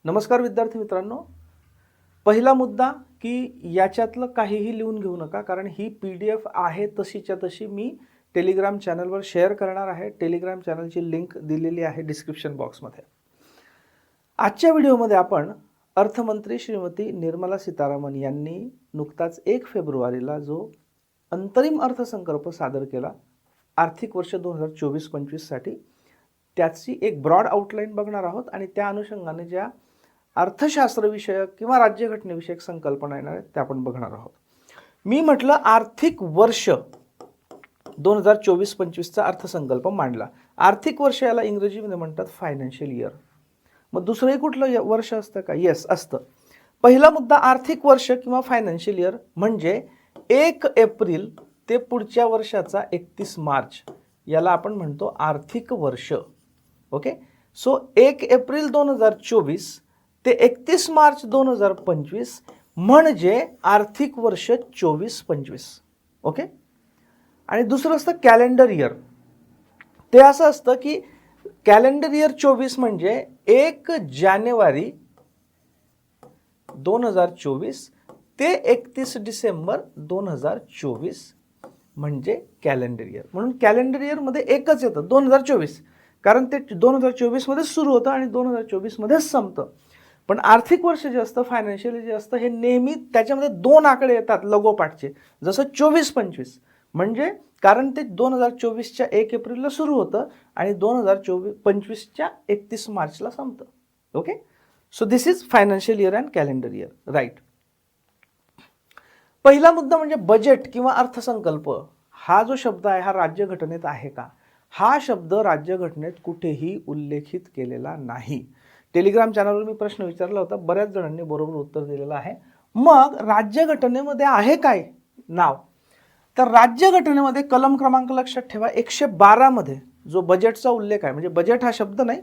नमस्कार विद्यार्थी मित्रांनो, पहिला मुद्दा की याच्यातलं काहीही लिहून घेऊ नका, कारण ही PDF आहे तशीच्या तशी मी टेलिग्राम चॅनलवर शेअर करणार आहे. टेलिग्राम चॅनलची लिंक दिलेली आहे डिस्क्रिप्शन बॉक्समध्ये. आजच्या व्हिडिओमध्ये आपण अर्थमंत्री श्रीमती निर्मला सीतारामन यांनी नुकताच 1 फेब्रुवारीला जो अंतरिम अर्थसंकल्प सादर केला आर्थिक वर्ष 2024-25 साठी, त्याची एक ब्रॉड आउटलाईन बघणार आहोत आणि त्या अनुषंगाने ज्या अर्थशास्त्र विषयक किंवा राज्यघटनेविषयक संकल्पना येणार आहेत त्या आपण बघणार आहोत. मी म्हटलं आर्थिक वर्ष 2024-25 चा अर्थसंकल्प मांडला. आर्थिक वर्ष याला इंग्रजीमध्ये म्हणतात फायनान्शियल इयर. मग दुसरंही कुठलं वर्ष असतं का? येस, असतं. पहिला मुद्दा, आर्थिक वर्ष किंवा फायनान्शियल इयर म्हणजे 1 एप्रिल ते पुढच्या वर्षाचा 31 मार्च याला आपण म्हणतो आर्थिक वर्ष. ओके, सो 1 एप्रिल 2024 ते 31 मार्च 2025 म्हणजे आर्थिक वर्ष 24-25. ओके, आणि दुसरं असतं कॅलेंडर इयर. ते असं असतं की कॅलेंडर इयर 24 म्हणजे 1 जानेवारी 2024 ते 31 डिसेंबर 2024 म्हणजे कॅलेंडर इयर. म्हणून कॅलेंडर इयरमध्ये एकच येतं 2024, कारण ते 2024 मध्ये सुरू होतं आणि 2024 मध्येच संपतं. पण आर्थिक वर्ष जे असतं, फायनान्शियल जे असतं, हे नेहमी त्याच्यामध्ये 2 आकडे येतात लगोपाठचे. जसं 24-25 म्हणजे कारण ते 2024च्या 1 एप्रिलला सुरू होतं आणि 2025च्या 31 मार्चला संपतं. Okay, so this is financial year and calendar year, right. पहिला मुद्दा म्हणजे बजेट किंवा अर्थसंकल्प. हा जो शब्द आहे हा राज्यघटनेत आहे का? हा शब्द राज्यघटनेत कुठेही उल्लेखित केलेला नाही. टेलिग्राम चॅनलवर मी प्रश्न विचारला होता, बऱ्याच जणांनी बरोबर उत्तर दिलेलं आहे. मग राज्यघटनेमध्ये आहे काय नाव? तर राज्यघटनेमध्ये कलम क्रमांक लक्षात ठेवा 112 मध्ये जो बजेटचा उल्लेख आहे, म्हणजे बजेट हा शब्द नाही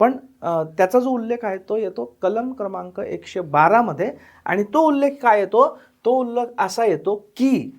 पण त्याचा जो उल्लेख आहे तो येतो कलम क्रमांक 112 मध्ये. आणि तो उल्लेख काय येतो? तो उल्लेख असा येतो की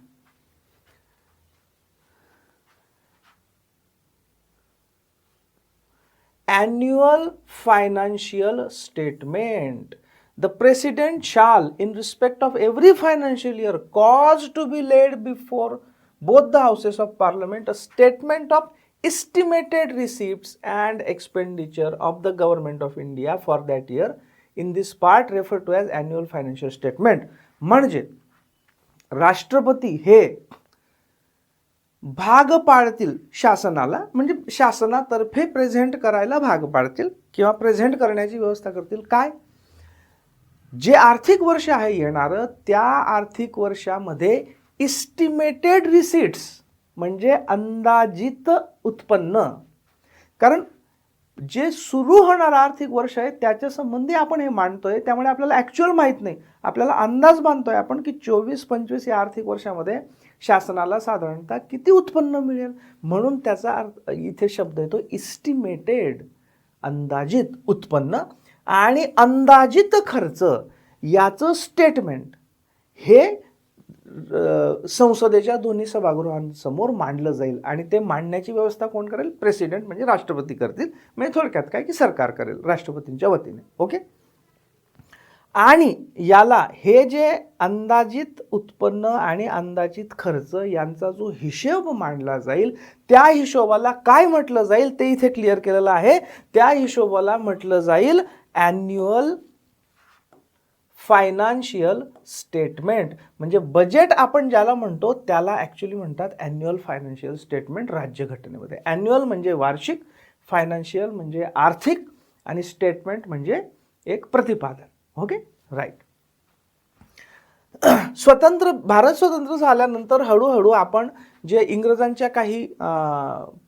annual financial statement. The president shall, in respect of every financial year, cause to be laid before both the houses of parliament a statement of estimated receipts and expenditure of the government of India for that year, in this part referred to as annual financial statement. म्हणजे राष्ट्रपती हे भाग पाडतील शासनाला, म्हणजे शासनातर्फे present करायला भाग पाडतील किंवा प्रेझेंट करण्याची व्यवस्था करतील. काय? जे आर्थिक वर्ष आहे येणारं, त्या आर्थिक वर्षामध्ये इस्टिमेटेड रिसीट्स म्हणजे अंदाजित उत्पन्न, कारण जे सुरू होणारं आर्थिक वर्ष आहे त्याच्या संबंधी आपण हे मांडतोय, त्यामुळे आपल्याला ॲक्च्युअल माहीत नाही, आपल्याला अंदाज बांधतोय आपण की 24-25 या आर्थिक वर्षामध्ये शासनाला साधारणतः किती उत्पन्न मिळेल. म्हणून त्याचा अर्थ इथे शब्द येतो इस्टिमेटेड, अंदाजित उत्पन्न. आणि अंदाजित खर्च याचं स्टेटमेंट हे संसदेच्या दोन्ही सभागृहांसमोर मांडलं जाईल आणि ते मांडण्याची व्यवस्था कोण करेल? प्रेसिडेंट म्हणजे राष्ट्रपती करतील. म्हणजे थोडक्यात काय की सरकार करेल राष्ट्रपतींच्या वतीने. ओके, आणि याला हे जे अंदाजित उत्पन्न आणि अंदाजित खर्च यांचा जो हिशोब मांडला जाईल, त्या हिशोबाला काय म्हटलं जाईल ते इथे क्लिअर केलेलं आहे. त्या हिशोबाला म्हटलं जाईल ॲन्युअल फायनान्शियल स्टेटमेंट. म्हणजे बजेट आपण ज्याला म्हणतो त्याला ॲक्च्युली म्हणतात ॲन्युअल फायनान्शियल स्टेटमेंट राज्यघटनेमध्ये. ॲन्युअल म्हणजे वार्षिक, फायनान्शियल म्हणजे आर्थिक आणि स्टेटमेंट म्हणजे एक प्रतिपादन. Okay, right. भारत स्वतंत्र झाल्यानंतर हळूहळू आपण जे इंग्रजांच्या काही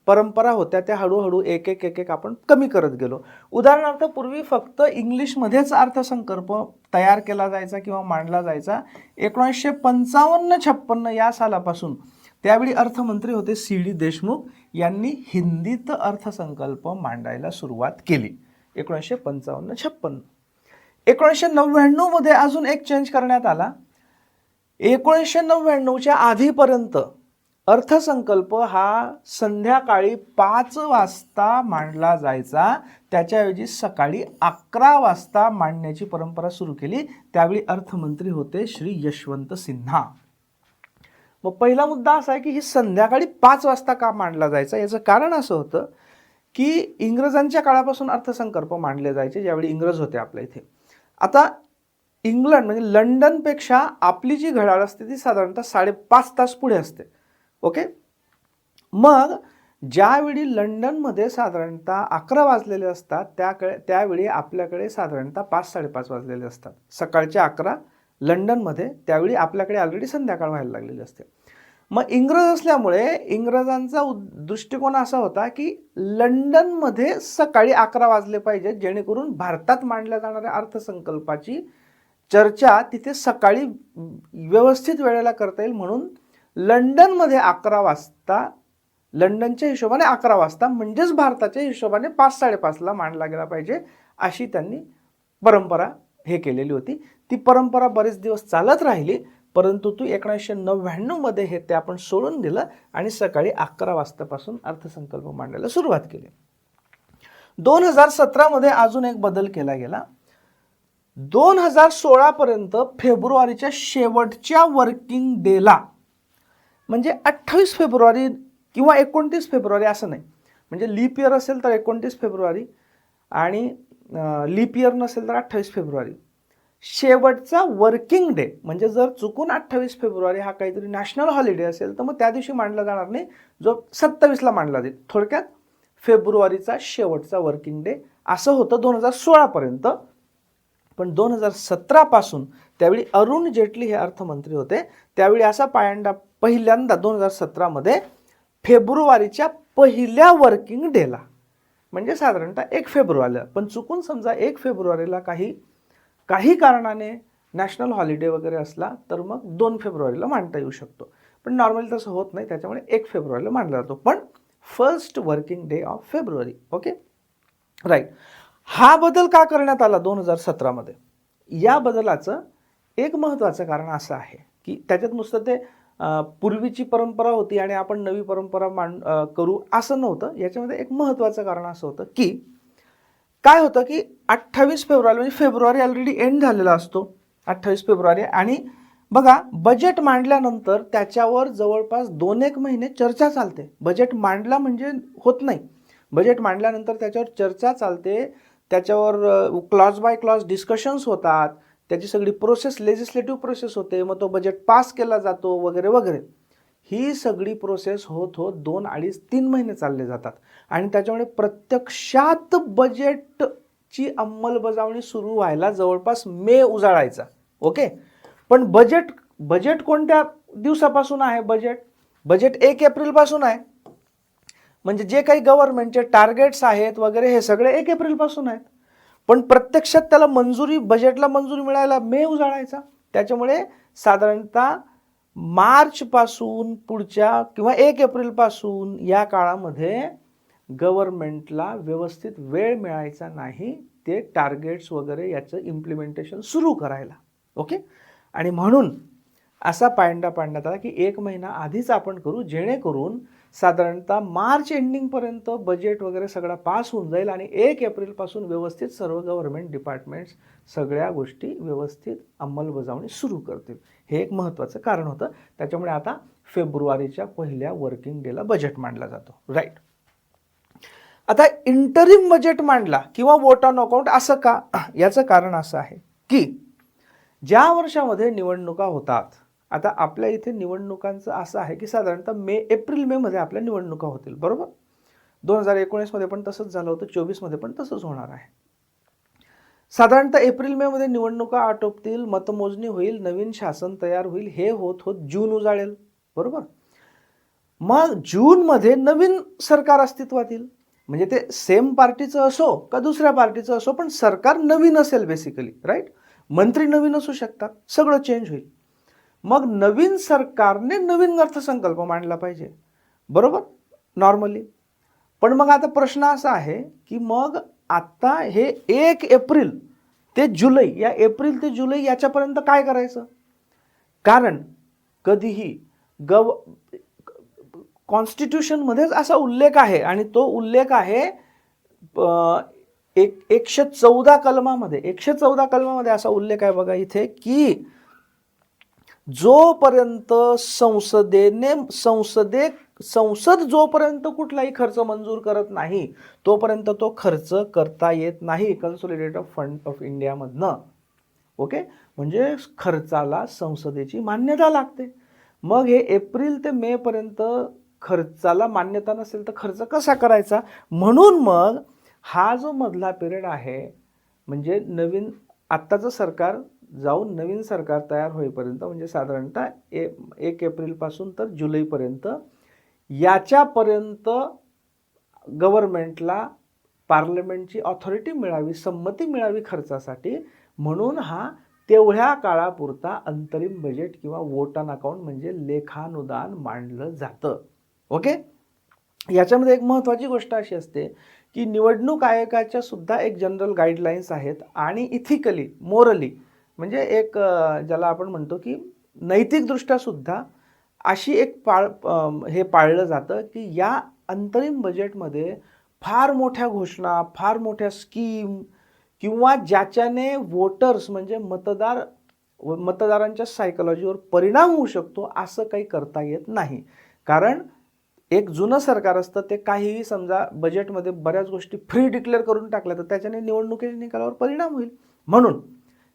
परंपरा होत्या त्या हळूहळू एक एक आपण कमी करत गेलो. उदाहरणार्थ पूर्वी फक्त इंग्लिशमध्येच अर्थसंकल्प तयार केला जायचा किंवा मांडला जायचा. 1955-56 या सालापासून, त्यावेळी अर्थमंत्री होते CD देशमुख, यांनी हिंदीत अर्थसंकल्प मांडायला सुरुवात केली 1955-56. 1999 मध्ये अजून एक चेंज करण्यात आला. 1999च्या आधीपर्यंत अर्थसंकल्प हा संध्याकाळी 5 वाजता मांडला जायचा, त्याच्याऐवजी सकाळी 11 वाजता मांडण्याची परंपरा सुरू केली. त्यावेळी अर्थमंत्री होते श्री यशवंत सिन्हा. मग पहिला मुद्दा असा आहे की ही संध्याकाळी 5 वाजता का मांडला जायचा, याचं कारण असं होतं की इंग्रजांच्या काळापासून अर्थसंकल्प मांडले जायचे, ज्यावेळी इंग्रज होते आपल्या इथे. आता इंग्लंड म्हणजे लंडनपेक्षा आपली जी घड्याळ असते ती साधारणतः 5.5 तास पुढे असते. ओके, मग ज्यावेळी लंडनमध्ये साधारणतः 11 वाजलेले असतात, त्यावेळी आपल्याकडे साधारणतः 5-5:30 वाजलेले असतात. सकाळचे 11 लंडनमध्ये, त्यावेळी आपल्याकडे ऑलरेडी संध्याकाळ व्हायला लागलेली असते. मग इंग्रज असल्यामुळे इंग्रजांचा दृष्टिकोन असा होता की लंडनमध्ये सकाळी 11 वाजले पाहिजेत, जेणेकरून भारतात मांडल्या जाणाऱ्या अर्थसंकल्पाची चर्चा तिथे सकाळी व्यवस्थित वेळेला करता येईल. म्हणून लंडनमध्ये 11 वाजता, लंडनच्या हिशोबाने 11 वाजता म्हणजेच भारताच्या हिशोबाने 5-5:30ला मांडला गेला पाहिजे, अशी त्यांनी परंपरा हे केलेली होती. ती परंपरा बरेच दिवस चालत राहिली, परंतु 1999 मध्ये हे ते आपण सोडून दिलं आणि सकाळी 11 वाजतापासून अर्थसंकल्प मांडायला सुरुवात केली. 2017 मध्ये अजून एक बदल केला गेला. 2016 पर्यंत फेब्रुवारीच्या शेवटच्या वर्किंग डेला, म्हणजे 28 फेब्रुवारी किंवा 29 फेब्रुवारी असं नाही, म्हणजे लीप इयर असेल तर 29 फेब्रुवारी आणि लीप इयर नसेल तर 28 फेब्रुवारी, शेवटचा वर्किंग डे, म्हणजे जर चुकून 28 फेब्रुवारी हा काहीतरी नॅशनल हॉलिडे असेल तर मग त्या दिवशी मांडला जाणार नाही, जो 27ला मांडला जाईल. थोडक्यात फेब्रुवारीचा शेवटचा वर्किंग डे असं होतं 2016 पर्यंत. पण 2017 पासून, त्यावेळी अरुण जेटली हे अर्थमंत्री होते, त्यावेळी असा पहिल्यांदा 2017 मध्ये फेब्रुवारीच्या पहिल्या वर्किंग डेला, म्हणजे साधारणतः 1 फेब्रुवारीला, पण चुकून समजा 1 फेब्रुवारीला काही कारणाने नॅशनल हॉलिडे वगैरे असला तर मग 2 फेब्रुवारीला मांडता येऊ शकतो. पण नॉर्मली तसं होत नाही, त्याच्यामुळे 1 फेब्रुवारीला मांडला जातो, पण first working day of February. Okay, right. हा बदल का करण्यात आला 2017 मध्ये? या बदलाचं एक महत्त्वाचं कारण असं आहे की त्याच्यात नुसतं ते पूर्वीची परंपरा होती आणि आपण नवी परंपरा करू असं नव्हतं. याच्यामध्ये एक महत्त्वाचं कारण असं होतं की काय होतं की 28 फेब्रुवारी म्हणजे फेब्रुवारी ऑलरेडी एंड झालेला असतो 28 फेब्रुवारी, आणि बघा बजेट मांडल्यानंतर त्याच्यावर जवळपास 2-1 महिने चर्चा चालते. बजेट मांडला म्हणजे होत नाही, बजेट मांडल्यानंतर त्याच्यावर चर्चा चालते, त्याच्यावर क्लॉज बाय क्लॉज डिस्कशन्स होतात, त्याची सगळी प्रोसेस लेजिस्लेटिव्ह प्रोसेस होते, मग तो बजेट पास केला जातो वगैरे वगैरे. ही सगळी प्रोसेस होत 2, 2.5-3 महिने चालले जातात आणि त्याच्यामुळे प्रत्यक्षात बजेटची अंमलबजावणी सुरू व्हायला जवळपास मे उजाळायचा. ओके, पण बजेट कोणत्या दिवसापासून आहे? बजेट 1 एप्रिलपासून आहे. म्हणजे जे काही गव्हर्नमेंटचे टार्गेट्स आहेत वगैरे हे सगळे 1 एप्रिलपासून आहेत, पण प्रत्यक्षात त्याला बजेटला मंजुरी मिळायला मे उजाळायचा. त्याच्यामुळे साधारणतः मार्चपासून पुढच्या किंवा 1 एप्रिलपासून या काळामध्ये गव्हर्नमेंटला व्यवस्थित वेळ मिळायचा नाही ते टार्गेट्स वगैरे याचं इम्प्लिमेंटेशन सुरू करायला. ओके, आणि म्हणून असा पायंडा आला की 1 महिना आधीच आपण करू, जेणेकरून साधारणतः मार्च एंडिंगपर्यंत बजेट वगैरे सगळा पास होऊन जाईल आणि 1 एप्रिलपासून व्यवस्थित सर्व गव्हर्नमेंट डिपार्टमेंट्स सगळ्या गोष्टी व्यवस्थित अंमलबजावणी सुरू करतील. हे एक महत्त्वाचं कारण होतं. त्याच्यामुळे आता फेब्रुवारीच्या पहिल्या वर्किंग डेला बजेट मांडला जातो. राईट. आता इंटरिम बजेट मांडला किंवा वोट ऑन अकाउंट असं का? याचं कारण असं आहे की ज्या वर्षामध्ये निवडणुका होतात, आता आपल्या इथे निवडणुकांचं असं आहे की साधारणतः एप्रिल मे मध्ये आपल्या निवडणुका होतील, बरोबर? 2019 मध्ये पण तसंच झालं होतं, 24 मध्ये पण तसंच होणार आहे. साधारणतः एप्रिल मे मध्ये निवडणुका आटोपतील, मतमोजणी होईल, नवीन शासन तयार होईल, हे होत जून उजाळेल, बरोबर? मग जून मध्ये नवीन सरकार अस्तित्वात येईल, म्हणजे ते सेम पार्टीचं असो का दुसऱ्या पार्टीचं असो, पण सरकार नवीन असेल बेसिकली, राईट? मंत्री नवीन असू शकतात, सगळं चेंज होईल. मग नवीन सरकारने नवीन अर्थसंकल्प मांडला पाहिजे, बरोबर, नॉर्मली. पण मग आता प्रश्न असा आहे की मग आता हे 1 एप्रिल ते जुलै, या एप्रिल ते जुलै याच्यापर्यंत काय करायचं? कारण कधीही कॉन्स्टिट्यूशनमध्येच असा उल्लेख आहे आणि तो उल्लेख आहे 114 कलमामध्ये. 114 कलमामध्ये असा उल्लेख आहे बघा इथे की जोपर्यंत संसद जोपर्यंत कुठलाही खर्च मंजूर करत नाही तोपर्यंत तो खर्च करता येत नाही कन्सोलिडेटेड फंड ऑफ इंडिया मधनं. ओके, म्हणजे खर्चाला संसदेची मान्यता लागते. मग हे एप्रिल ते मे पर्यंत खर्चाला मान्यता नसेल तर खर्च कसा करायचा. म्हणून मग हा जो मधला पिरियड आहे म्हणजे नवीन आत्ताचं सरकार जाऊन नवीन सरकार तयार होईपर्यंत म्हणजे साधारणतः 1 एप्रिलपासून तर जुलैपर्यंत याच्यापर्यंत गव्हर्नमेंटला पार्लमेंटची ऑथॉरिटी मिळावी, संमती मिळावी खर्चासाठी. म्हणून हा तेवढ्या काळापुरता अंतरिम बजेट किंवा वोट ऑन अकाउंट म्हणजे लेखानुदान मांडलं जातं. ओके, याच्यामध्ये एक महत्त्वाची गोष्ट अशी असते की निवडणूक आयोगाच्या सुद्धा एक जनरल गाईडलाईन्स आहेत आणि इथिकली मोरली म्हणजे एक ज्याला आपण म्हणतो की नैतिकदृष्ट्या सुद्धा अशी एक हे पाळलं जातं की या अंतरिम बजेटमध्ये फार मोठ्या घोषणा, फार मोठ्या स्कीम किंवा ज्याच्याने वोटर्स म्हणजे मतदारांच्या सायकोलॉजीवर परिणाम होऊ शकतो असं काही करता येत नाही. कारण एक जुनं सरकार असतं ते काहीही समजा बजेटमध्ये बऱ्याच गोष्टी फ्री डिक्लेअर करून टाकल्या तर त्याच्याने निवडणुकीच्या निकालावर परिणाम होईल. म्हणून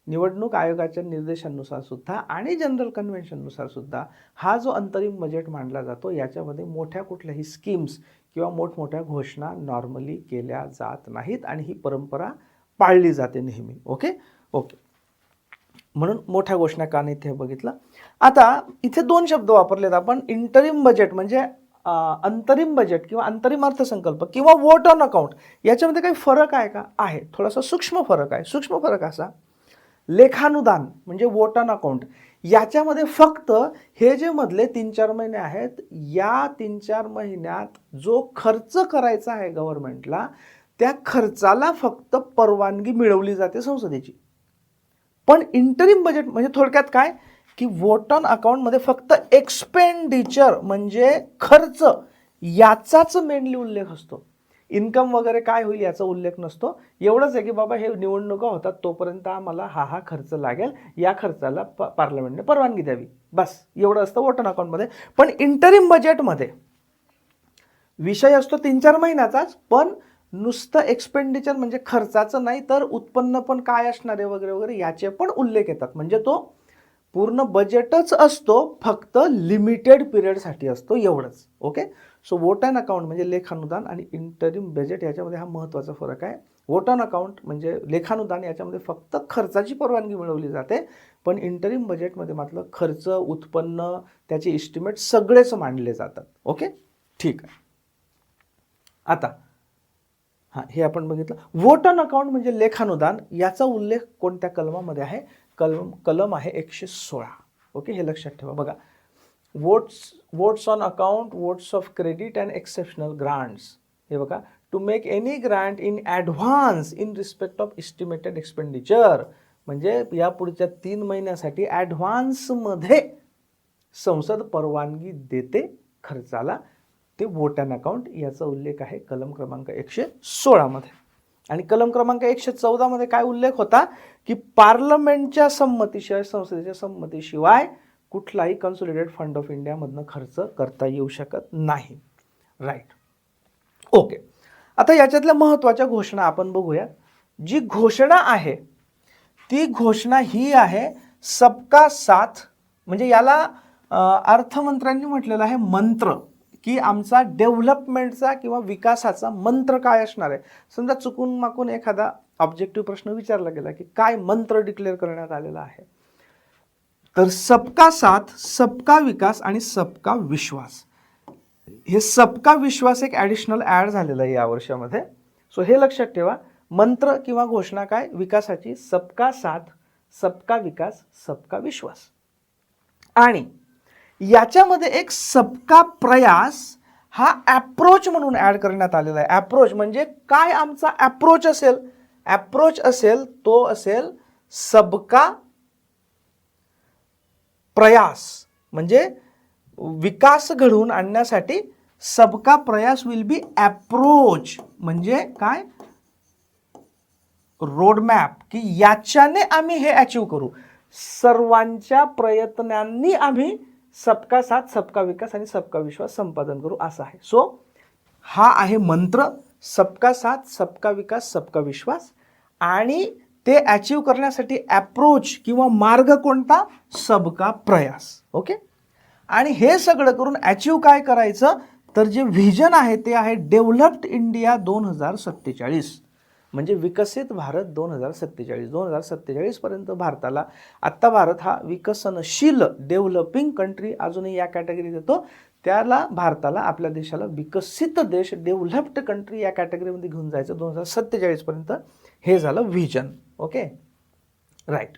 निवडणूक आयोगाच्या निर्देशांनुसार सुद्धा आणि जनरल कन्व्हेन्शननुसार सुद्धा हा जो अंतरिम बजेट मांडला जातो याच्यामध्ये मोठ्या कुठल्याही स्कीम्स किंवा मोठमोठ्या घोषणा नॉर्मली केल्या जात नाहीत आणि ही परंपरा पाळली जाते नेहमी. ओके, म्हणून मोठ्या घोषणा का नाही ते बघितलं. आता इथे 2 शब्द वापरलेत आपण. इंटरिम बजेट म्हणजे अंतरिम बजेट किंवा अंतरिम अर्थसंकल्प किंवा वोट ऑन अकाउंट. याच्यामध्ये काही फरक आहे का? आहे, थोडासा सूक्ष्म फरक आहे. सूक्ष्म फरक असा, लेखानुदान म्हणजे वोट ऑन अकाउंट याच्यामध्ये फक्त हे जे मधले 3-4 महिने आहेत या 3-4 महिन्यात जो खर्च करायचा आहे गव्हर्नमेंटला त्या खर्चाला फक्त परवानगी मिळवली जाते संसदेची. पण इंटरिम बजेट म्हणजे थोडक्यात काय की वोट ऑन अकाउंटमध्ये फक्त एक्सपेंडिचर म्हणजे खर्च याचाच मेनली उल्लेख असतो. इन्कम वगैरे काय होईल याचा उल्लेख नसतो. एवढंच आहे की बाबा हे निवडणुका होतात तोपर्यंत आम्हाला हा खर्च लागेल, या खर्चाला पार्लमेंटने परवानगी द्यावी, बस एवढं असतं वोट ऑन अकाउंटमध्ये. पण इंटरिम बजेटमध्ये विषय असतो 3-4 महिन्याचाच, पण नुसतं एक्सपेंडिचर म्हणजे खर्चाचं नाही तर उत्पन्न पण काय असणार आहे वगैरे वगैरे याचे पण उल्लेख येतात. म्हणजे तो पूर्ण बजेटच असतो, फक्त लिमिटेड पिरियडसाठी असतो एवढंच. Okay, so vote on account म्हणजे लेखानुदान आणि इंटरिम बजेट याच्यामध्ये हा महत्त्वाचा फरक आहे. वोट ऑन अकाउंट म्हणजे लेखानुदान याच्यामध्ये फक्त खर्चाची परवानगी मिळवली जाते, पण इंटरिम बजेटमध्ये मात्र खर्च, उत्पन्न, त्याचे इस्टिमेट सगळेच मांडले जातात. ओके, ठीक आहे. आता हे आपण बघितलं. वोट ऑन अकाउंट म्हणजे लेखानुदान याचा उल्लेख कोणत्या कलमामध्ये आहे? कलम आहे 116. ओके, हे लक्षात ठेवा. बघा, votes on account, votes of credit and exceptional grants. हे बघा, to make any grant in advance in respect of estimated expenditure म्हणजे या पुढच्या 3 महिन्यासाठी ॲडव्हान्समध्ये संसद परवानगी देते खर्चाला. ते वोट ऑन अकाउंट याचा उल्लेख आहे कलम क्रमांक 116 मध्ये. आणि कलम क्रमांक 114 मध्ये काय उल्लेख होता की पार्लमेंटच्या संमतीशिवाय, संसदेच्या संमतीशिवाय कुठलाही कन्सोलिडेटेड फंड ऑफ इंडिया मधनं खर्च करता येऊ शकत नाही. Right, okay. आता याच्यातल्या महत्त्वाच्या घोषणा आपण बघूया. जी घोषणा आहे ती घोषणा ही आहे सबका साथ. म्हणजे याला अर्थमंत्र्यांनी म्हटलेलं आहे मंत्र, की आमचा डेव्हलपमेंटचा किंवा विकासाचा मंत्र काय असणार आहे. समजा चुकून माकून एखादा ऑब्जेक्टिव्ह प्रश्न विचारला गेला की काय मंत्र डिक्लेअर करण्यात आलेला आहे, तर सबका साथ, सबका विकास आणि सबका विश्वास. हे सबका विश्वास एक ॲडिशनल ॲड झालेलं आहे या वर्षामध्ये. सो हे लक्षात ठेवा. मंत्र किंवा घोषणा काय विकासाची? सबका साथ, सबका विकास, सबका विश्वास. आणि याच्यामध्ये एक सबका प्रयास हा ॲप्रोच म्हणून ॲड करण्यात आलेला आहे. ॲप्रोच म्हणजे काय आमचा ॲप्रोच असेल? ॲप्रोच असेल तो असेल सबका प्रयास म्हणजे विकास घडवून आणण्यासाठी सबका प्रयास विल बी अप्रोच म्हणजे काय, रोडमॅप, की याच्याने आम्ही हे अचीव करू. सर्वांच्या प्रयत्नांनी आम्ही सबका साथ सबका विकास आणि सबका विश्वास संपादन करू असं आहे. सो हा आहे मंत्र, सबका साथ सबका विकास सबका विश्वास. आणि ते अचीव करण्यासाठी अप्रोच किंवा मार्ग कोणता, सबका प्रयास. ओके. आणि हे सगळं करून अचीव काय करायचं, तर जे व्हिजन आहे ते आहे डेव्हलप्ड इंडिया 2047, म्हणजे विकसित भारत 2047. 2047 पर्यंत भारताला, आत्ता भारत हा विकसनशील डेव्हलपिंग कंट्री अजूनही या कॅटेगरीत येतो, त्याला भारताला, आपल्या देशाला विकसित देश डेव्हलप्ड कंट्री या कॅटेगरीमध्ये घेऊन जायचं 2047 पर्यंत. हे झालं व्हिजन. Okay, right.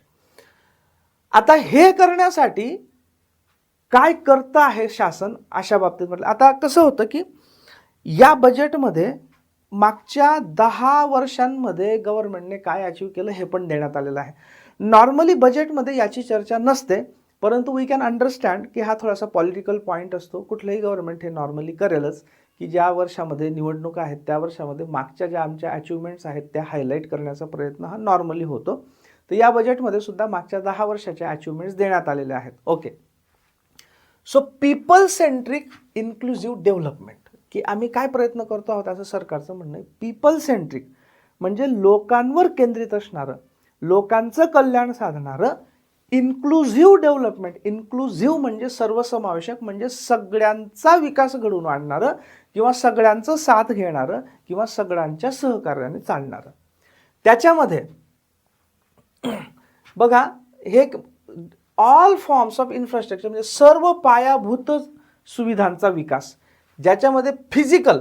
आता हे करण्यासाठी काय करतं आहे शासन अशा बाबतीत म्हटलं. आता कसं होतं की या बजेटमध्ये मागच्या 10 वर्षांमध्ये गव्हर्नमेंटने काय अचीव केलं हे पण देण्यात आलेलं आहे. नॉर्मली बजेटमध्ये याची चर्चा नसते, परंतु वी कॅन अंडरस्टँड की हा थोडासा पॉलिटिकल पॉईंट असतो. कुठलंही गव्हर्नमेंट हे नॉर्मली करेलच, की ज्या वर्षामध्ये निवडणुका आहेत त्या वर्षामध्ये मागच्या ज्या आमच्या अचिव्हमेंट्स आहेत त्या हायलाईट करण्याचा प्रयत्न हा नॉर्मली होतो. तर या बजेटमध्ये सुद्धा मागच्या 10 वर्षाच्या अचिव्हमेंट्स देण्यात आलेल्या आहेत. Okay. So people centric inclusive development, की आम्ही काय प्रयत्न करतो आहोत असं सरकारचं म्हणणं आहे. पीपल सेंट्रिक म्हणजे लोकांवर केंद्रित असणारं, लोकांचं कल्याण साधणारं इन्क्लुझिव्ह डेव्हलपमेंट. इन्क्लुझिव्ह म्हणजे सर्वसमावेशक, म्हणजे सगळ्यांचा विकास घडवून आणणारं किंवा सगळ्यांचं साथ घेणारं किंवा सगळ्यांच्या सहकार्याने चालणारं. त्याच्यामध्ये बघा, हे ऑल फॉर्म्स ऑफ इन्फ्रास्ट्रक्चर म्हणजे सर्व पायाभूत सुविधांचा विकास, ज्याच्यामध्ये फिजिकल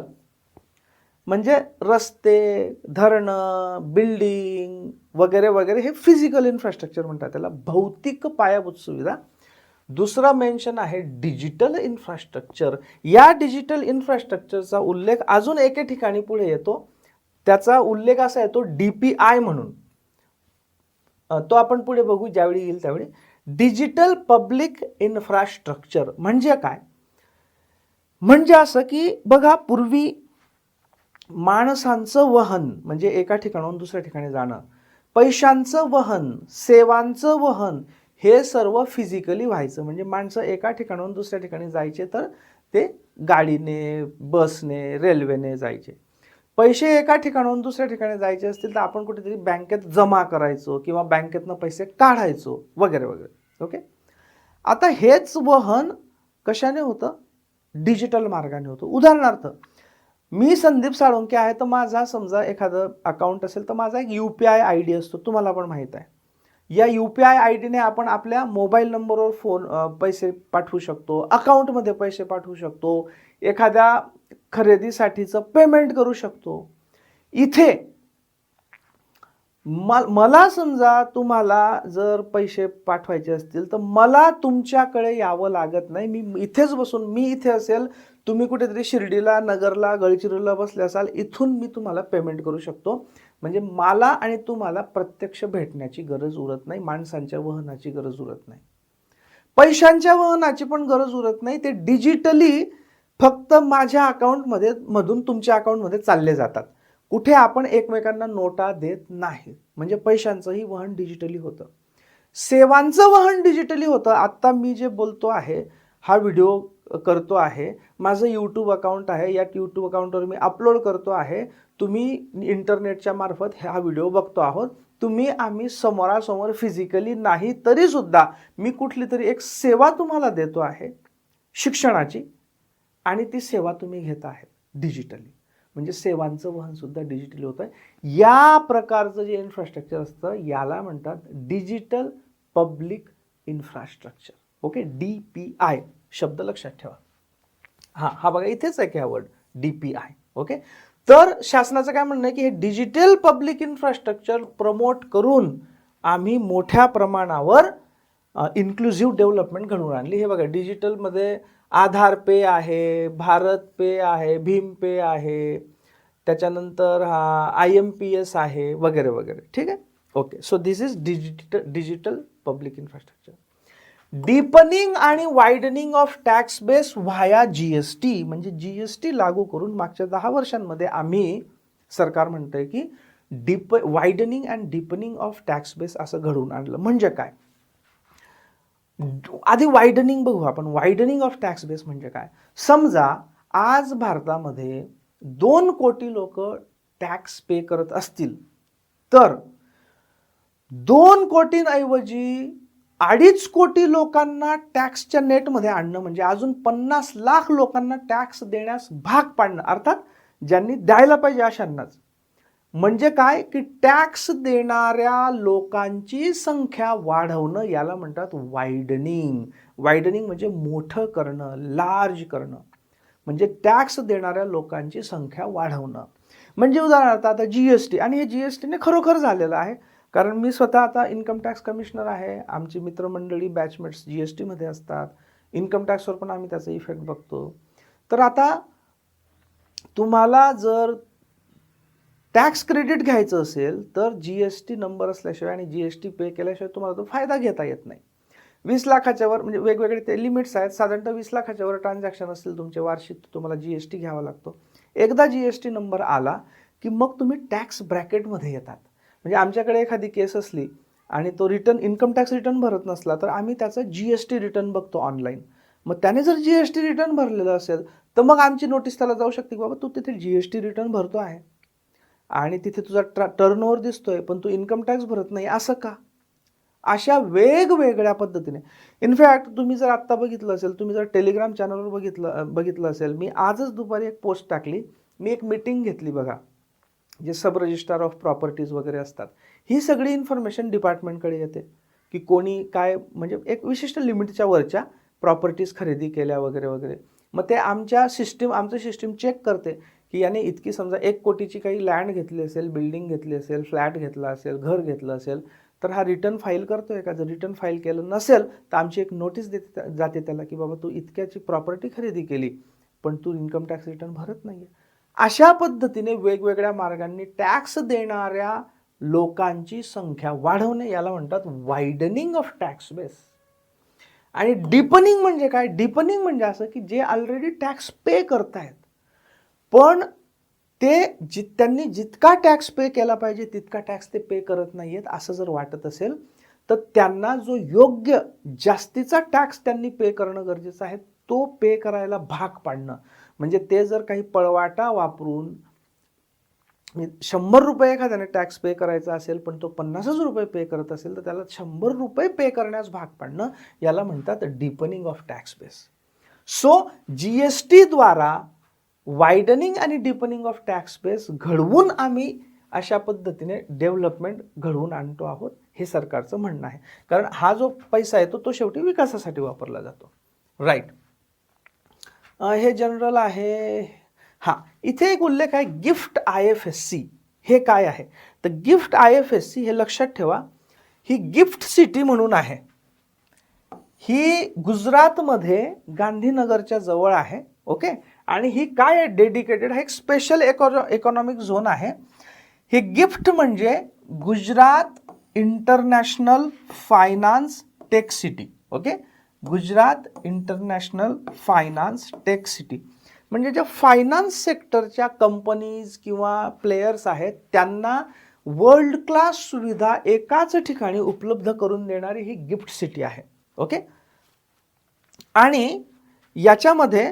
म्हणजे रस्ते, धरणं, बिल्डिंग वगैरे वगैरे हे फिजिकल इन्फ्रास्ट्रक्चर म्हणतात त्याला, भौतिक पायाभूत सुविधा. दुसरा मेन्शन आहे डिजिटल इन्फ्रास्ट्रक्चर. या डिजिटल इन्फ्रास्ट्रक्चरचा उल्लेख अजून एके ठिकाणी पुढे येतो, त्याचा उल्लेख असा येतो DPI म्हणून. तो आपण पुढे बघू ज्यावेळी येईल त्यावेळी. डिजिटल पब्लिक इन्फ्रास्ट्रक्चर म्हणजे काय, म्हणजे असं की बघा, पूर्वी माणसांचं वहन म्हणजे एका ठिकाणाहून दुसऱ्या ठिकाणी जाणं, पैशांचं वहन, सेवांचं वहन, हे सर्व फिजिकली व्हायचं. म्हणजे माणसं एका ठिकाणाहून दुसऱ्या ठिकाणी जायचे तर ते गाडीने, बसने, रेल्वेने जायचे. पैसे एका ठिकाणाहून दुसऱ्या ठिकाणी जायचे असतील तर आपण कुठेतरी बँकेत जमा करायचो किंवा बँकेतनं पैसे काढायचो वगैरे वगैरे. ओके. आता हेच वहन कशाने होतं, डिजिटल मार्गाने होतं. उदाहरणार्थ, मी संदीप साळुंके आहे, तर माझा समजा एखादं अकाउंट असेल तर माझा एक UPI ID असतो, तुम्हाला पण माहीत आहे. या UPI IDने आपण आपल्या मोबाईल नंबरवर पैसे पाठवू शकतो, अकाउंटमध्ये पैसे पाठवू शकतो, एखाद्या खरेदीसाठीचं पेमेंट करू शकतो. इथे मला समजा तुम्हाला जर पैसे पाठवायचे असतील तर मला तुमच्याकडे यावं लागत नाही. मी इथेच बसून, मी इथे असेल, तुम्ही कुठेतरी शिर्डीला, नगरला, गडचिरोलीला बसले असाल, इथून मी तुम्हाला पेमेंट करू शकतो. म्हणजे मला आणि तुम्हाला प्रत्यक्ष भेटण्याची गरज उरत नाही, माणसांच्या वहनाची गरज उरत नाही, पैशांच्या वहनाची पण गरज उरत नाही. ते डिजिटली फक्त माझ्या अकाउंटमध्ये मधून तुमच्या अकाउंटमध्ये चालले जातात. कुठे आपण एकमेकांना नोटा देत नाही. म्हणजे पैशांचंही वहन डिजिटली होतं, सेवांचं वहन डिजिटली होतं. आत्ता मी जे बोलतो आहे, हा व्हिडिओ करतो आहे, माझं यूट्यूब अकाउंट आहे, या यूट्यूब अकाउंटवर मी अपलोड करतो आहे, तुम्ही इंटरनेटच्या मार्फत हा व्हिडिओ बघतो आहोत. तुम्ही आम्ही समोरासमोर फिजिकली नाही तरी सुद्धा मी कुठली तरी एक सेवा तुम्हाला देतो आहे शिक्षणाची, आणि ती सेवा तुम्ही घेत आहेत डिजिटली. म्हणजे सेवांचं वहन सुद्धा डिजिटली होतं आहे. या प्रकारचं जे इन्फ्रास्ट्रक्चर असतं याला म्हणतात digital public infrastructure. Okay, DPI शब्द लक्षात ठेवा. हा बघा इथेच आहे की हा वर्ड DPI. ओके. तर शासनाचं काय म्हणणं आहे की हे डिजिटल पब्लिक इन्फ्रास्ट्रक्चर प्रमोट करून आम्ही मोठ्या प्रमाणावर इन्क्लुझिव्ह डेव्हलपमेंट घडवून आणली. हे बघा, डिजिटलमध्ये आधार पे आहे, भारत पे आहे, भीम पे आहे, त्याच्यानंतर हा IMPS आहे वगैरे वगैरे. ठीक आहे. Okay. So this is digital public infrastructure. Deepening आणि widening of tax base via GST, म्हणजे जीएसटी लागू करून मागच्या 10 वर्षांमध्ये आम्ही सरकार म्हणतंय की widening and deepening of tax base असं घडवून आणलं. म्हणजे काय, आधी वायडनिंग बघू आपण. वायडनिंग ऑफ टॅक्स बेस म्हणजे काय. समजा आज भारतामध्ये 2 कोटी लोक टॅक्स पे करत असतील, तर 2 कोटींऐवजी 2.5 कोटी लोकांना टॅक्सच्या नेटमध्ये आणणं, म्हणजे अजून 50 लाख लोकांना टॅक्स देण्यास भाग पाडणं, अर्थात ज्यांनी द्यायला पाहिजे अशांनाच. म्हणजे काय की टॅक्स देणाऱ्या लोकांची संख्या वाढवणं, याला म्हणतात वायडनिंग. वायडनिंग म्हणजे मोठं करणं, लार्ज करणं, म्हणजे टॅक्स देणाऱ्या लोकांची संख्या वाढवणं. म्हणजे उदाहरणार्थ आता जीएसटी, आणि हे जीएसटीने खरोखर झालेलं आहे, कारण मी स्वतः आता इन्कम टॅक्स कमिशनर आहे. आमची मित्रमंडळी बॅचमेट्स जीएसटीमध्ये असतात. इन्कम टॅक्सवर पण आम्ही त्याचा इफेक्ट बघतो. तर आता तुम्हाला जर टॅक्स क्रेडिट घ्यायचं असेल तर जीएसटी नंबर असल्याशिवाय आणि जीएसटी पे केल्याशिवाय तुम्हाला तो फायदा घेता येत नाही. 20 लाखाच्या वर, म्हणजे वेगवेगळे ते लिमिट्स आहेत, साधारणतः 20 लाखाच्या वर ट्रान्झॅक्शन असतील तुमचे वार्षिक, तुम्हाला जीएसटी घ्यावा लागतो. एकदा जीएसटी नंबर आला की मग तुम्ही टॅक्स ब्रॅकेटमध्ये येतात. म्हणजे आमच्याकडे एखादी केस असली आणि तो रिटर्न, इन्कम टॅक्स रिटर्न भरत नसला, तर आम्ही त्याचा जीएसटी रिटर्न बघतो ऑनलाईन. मग त्याने जर जीएसटी रिटर्न भरलेलं असेल तर मग आमची नोटीस त्याला जाऊ शकते की बाबा तू तिथे जीएसटी रिटर्न भरतो आहे आणि तिथे तुझा टर्नओव्हर दिसतोय, पण तू इन्कम टॅक्स भरत नाही, असं का. अशा वेगवेगळ्या पद्धतीने. इनफॅक्ट तुम्ही जर आत्ता बघितलं असेल, तुम्ही जर टेलिग्राम चॅनलवर बघितलं असेल, मी आजच दुपारी एक पोस्ट टाकली. मी एक मीटिंग घेतली बघा, जे सब रजिस्ट्रार ऑफ प्रॉपर्टीज वगैरे असतात. ही सगळी इन्फॉर्मेशन डिपार्टमेंटकडे येते की कोणी काय, म्हणजे एक विशिष्ट लिमिटच्या वरच्या प्रॉपर्टीज खरेदी केल्या वगैरे वगैरे. मग ते आमचं सिस्टीम चेक करते की याने इतकी, समजा 1 कोटीची काही लँड घेतली असेल, बिल्डिंग घेतली असेल, फ्लॅट घेतला असेल, घर घेतलं असेल, तर हा रिटर्न फाईल करतोय का. जर रिटर्न फाईल केलं नसेल तर आमची एक नोटीस जाते त्याला की बाबा तू इतक्याची प्रॉपर्टी खरेदी केली पण तू इन्कम टॅक्स रिटर्न भरत नाहीये. अशा पद्धतीने वेगवेगळ्या मार्गांनी टॅक्स देणाऱ्या लोकांची संख्या वाढवणे, याला म्हणतात वायडनिंग ऑफ टॅक्स बेस. आणि डीपनिंग म्हणजे काय. डीपनिंग म्हणजे असं की जे ऑलरेडी टॅक्स पे करतायत पण ते त्यांनी जितका टॅक्स पे केला पाहिजे तितका टॅक्स ते पे करत नाहीयेत, असं जर वाटत असेल तर त्यांना जो योग्य जास्तीचा टॅक्स त्यांनी पे करणं गरजेचं आहे तो पे करायला भाग पाडणं. म्हणजे ते जर काही पळवाटा वापरून 100 रुपये एखाद्याने टॅक्स पे करायचा असेल पण तो 50 रुपये पे करत असेल तर त्याला 100 रुपये पे करण्यास भाग पाडणं, याला म्हणतात deepening of tax base. So जीएसटीद्वारा वायडनिंग आणि डीपनिंग ऑफ टॅक्स बेस घडवून आम्ही अशा पद्धतीने डेव्हलपमेंट घडवून आणतो आहोत, हे सरकारचं म्हणणं आहे. कारण हा जो पैसा येतो तो शेवटी विकासासाठी वापरला जातो. राईट. हे जनरल आहे. हां, इथे एक उल्लेख आहे गिफ्ट IFSC. हे काय आहे तर गिफ्ट IFSC हे लक्षात ठेवा, ही गिफ्ट सिटी म्हणून आहे. ही गुजरातमध्ये गांधीनगरच्या जवळ आहे. ओके. आणि ही काय आहे, डेडिकेटेड आहे, एक स्पेशल इकॉनॉमिक झोन आहे. हे गिफ्ट म्हणजे Gujarat international finance tech city. Okay. Gujarat international finance tech city म्हणजे ज्या फायनान्स सेक्टरच्या कंपनीज किंवा प्लेयर्स आहेत त्यांना वर्ल्ड क्लास सुविधा एकाच ठिकाणी उपलब्ध करून देणारी ही गिफ्ट सिटी आहे. ओके. आणि याच्यामध्ये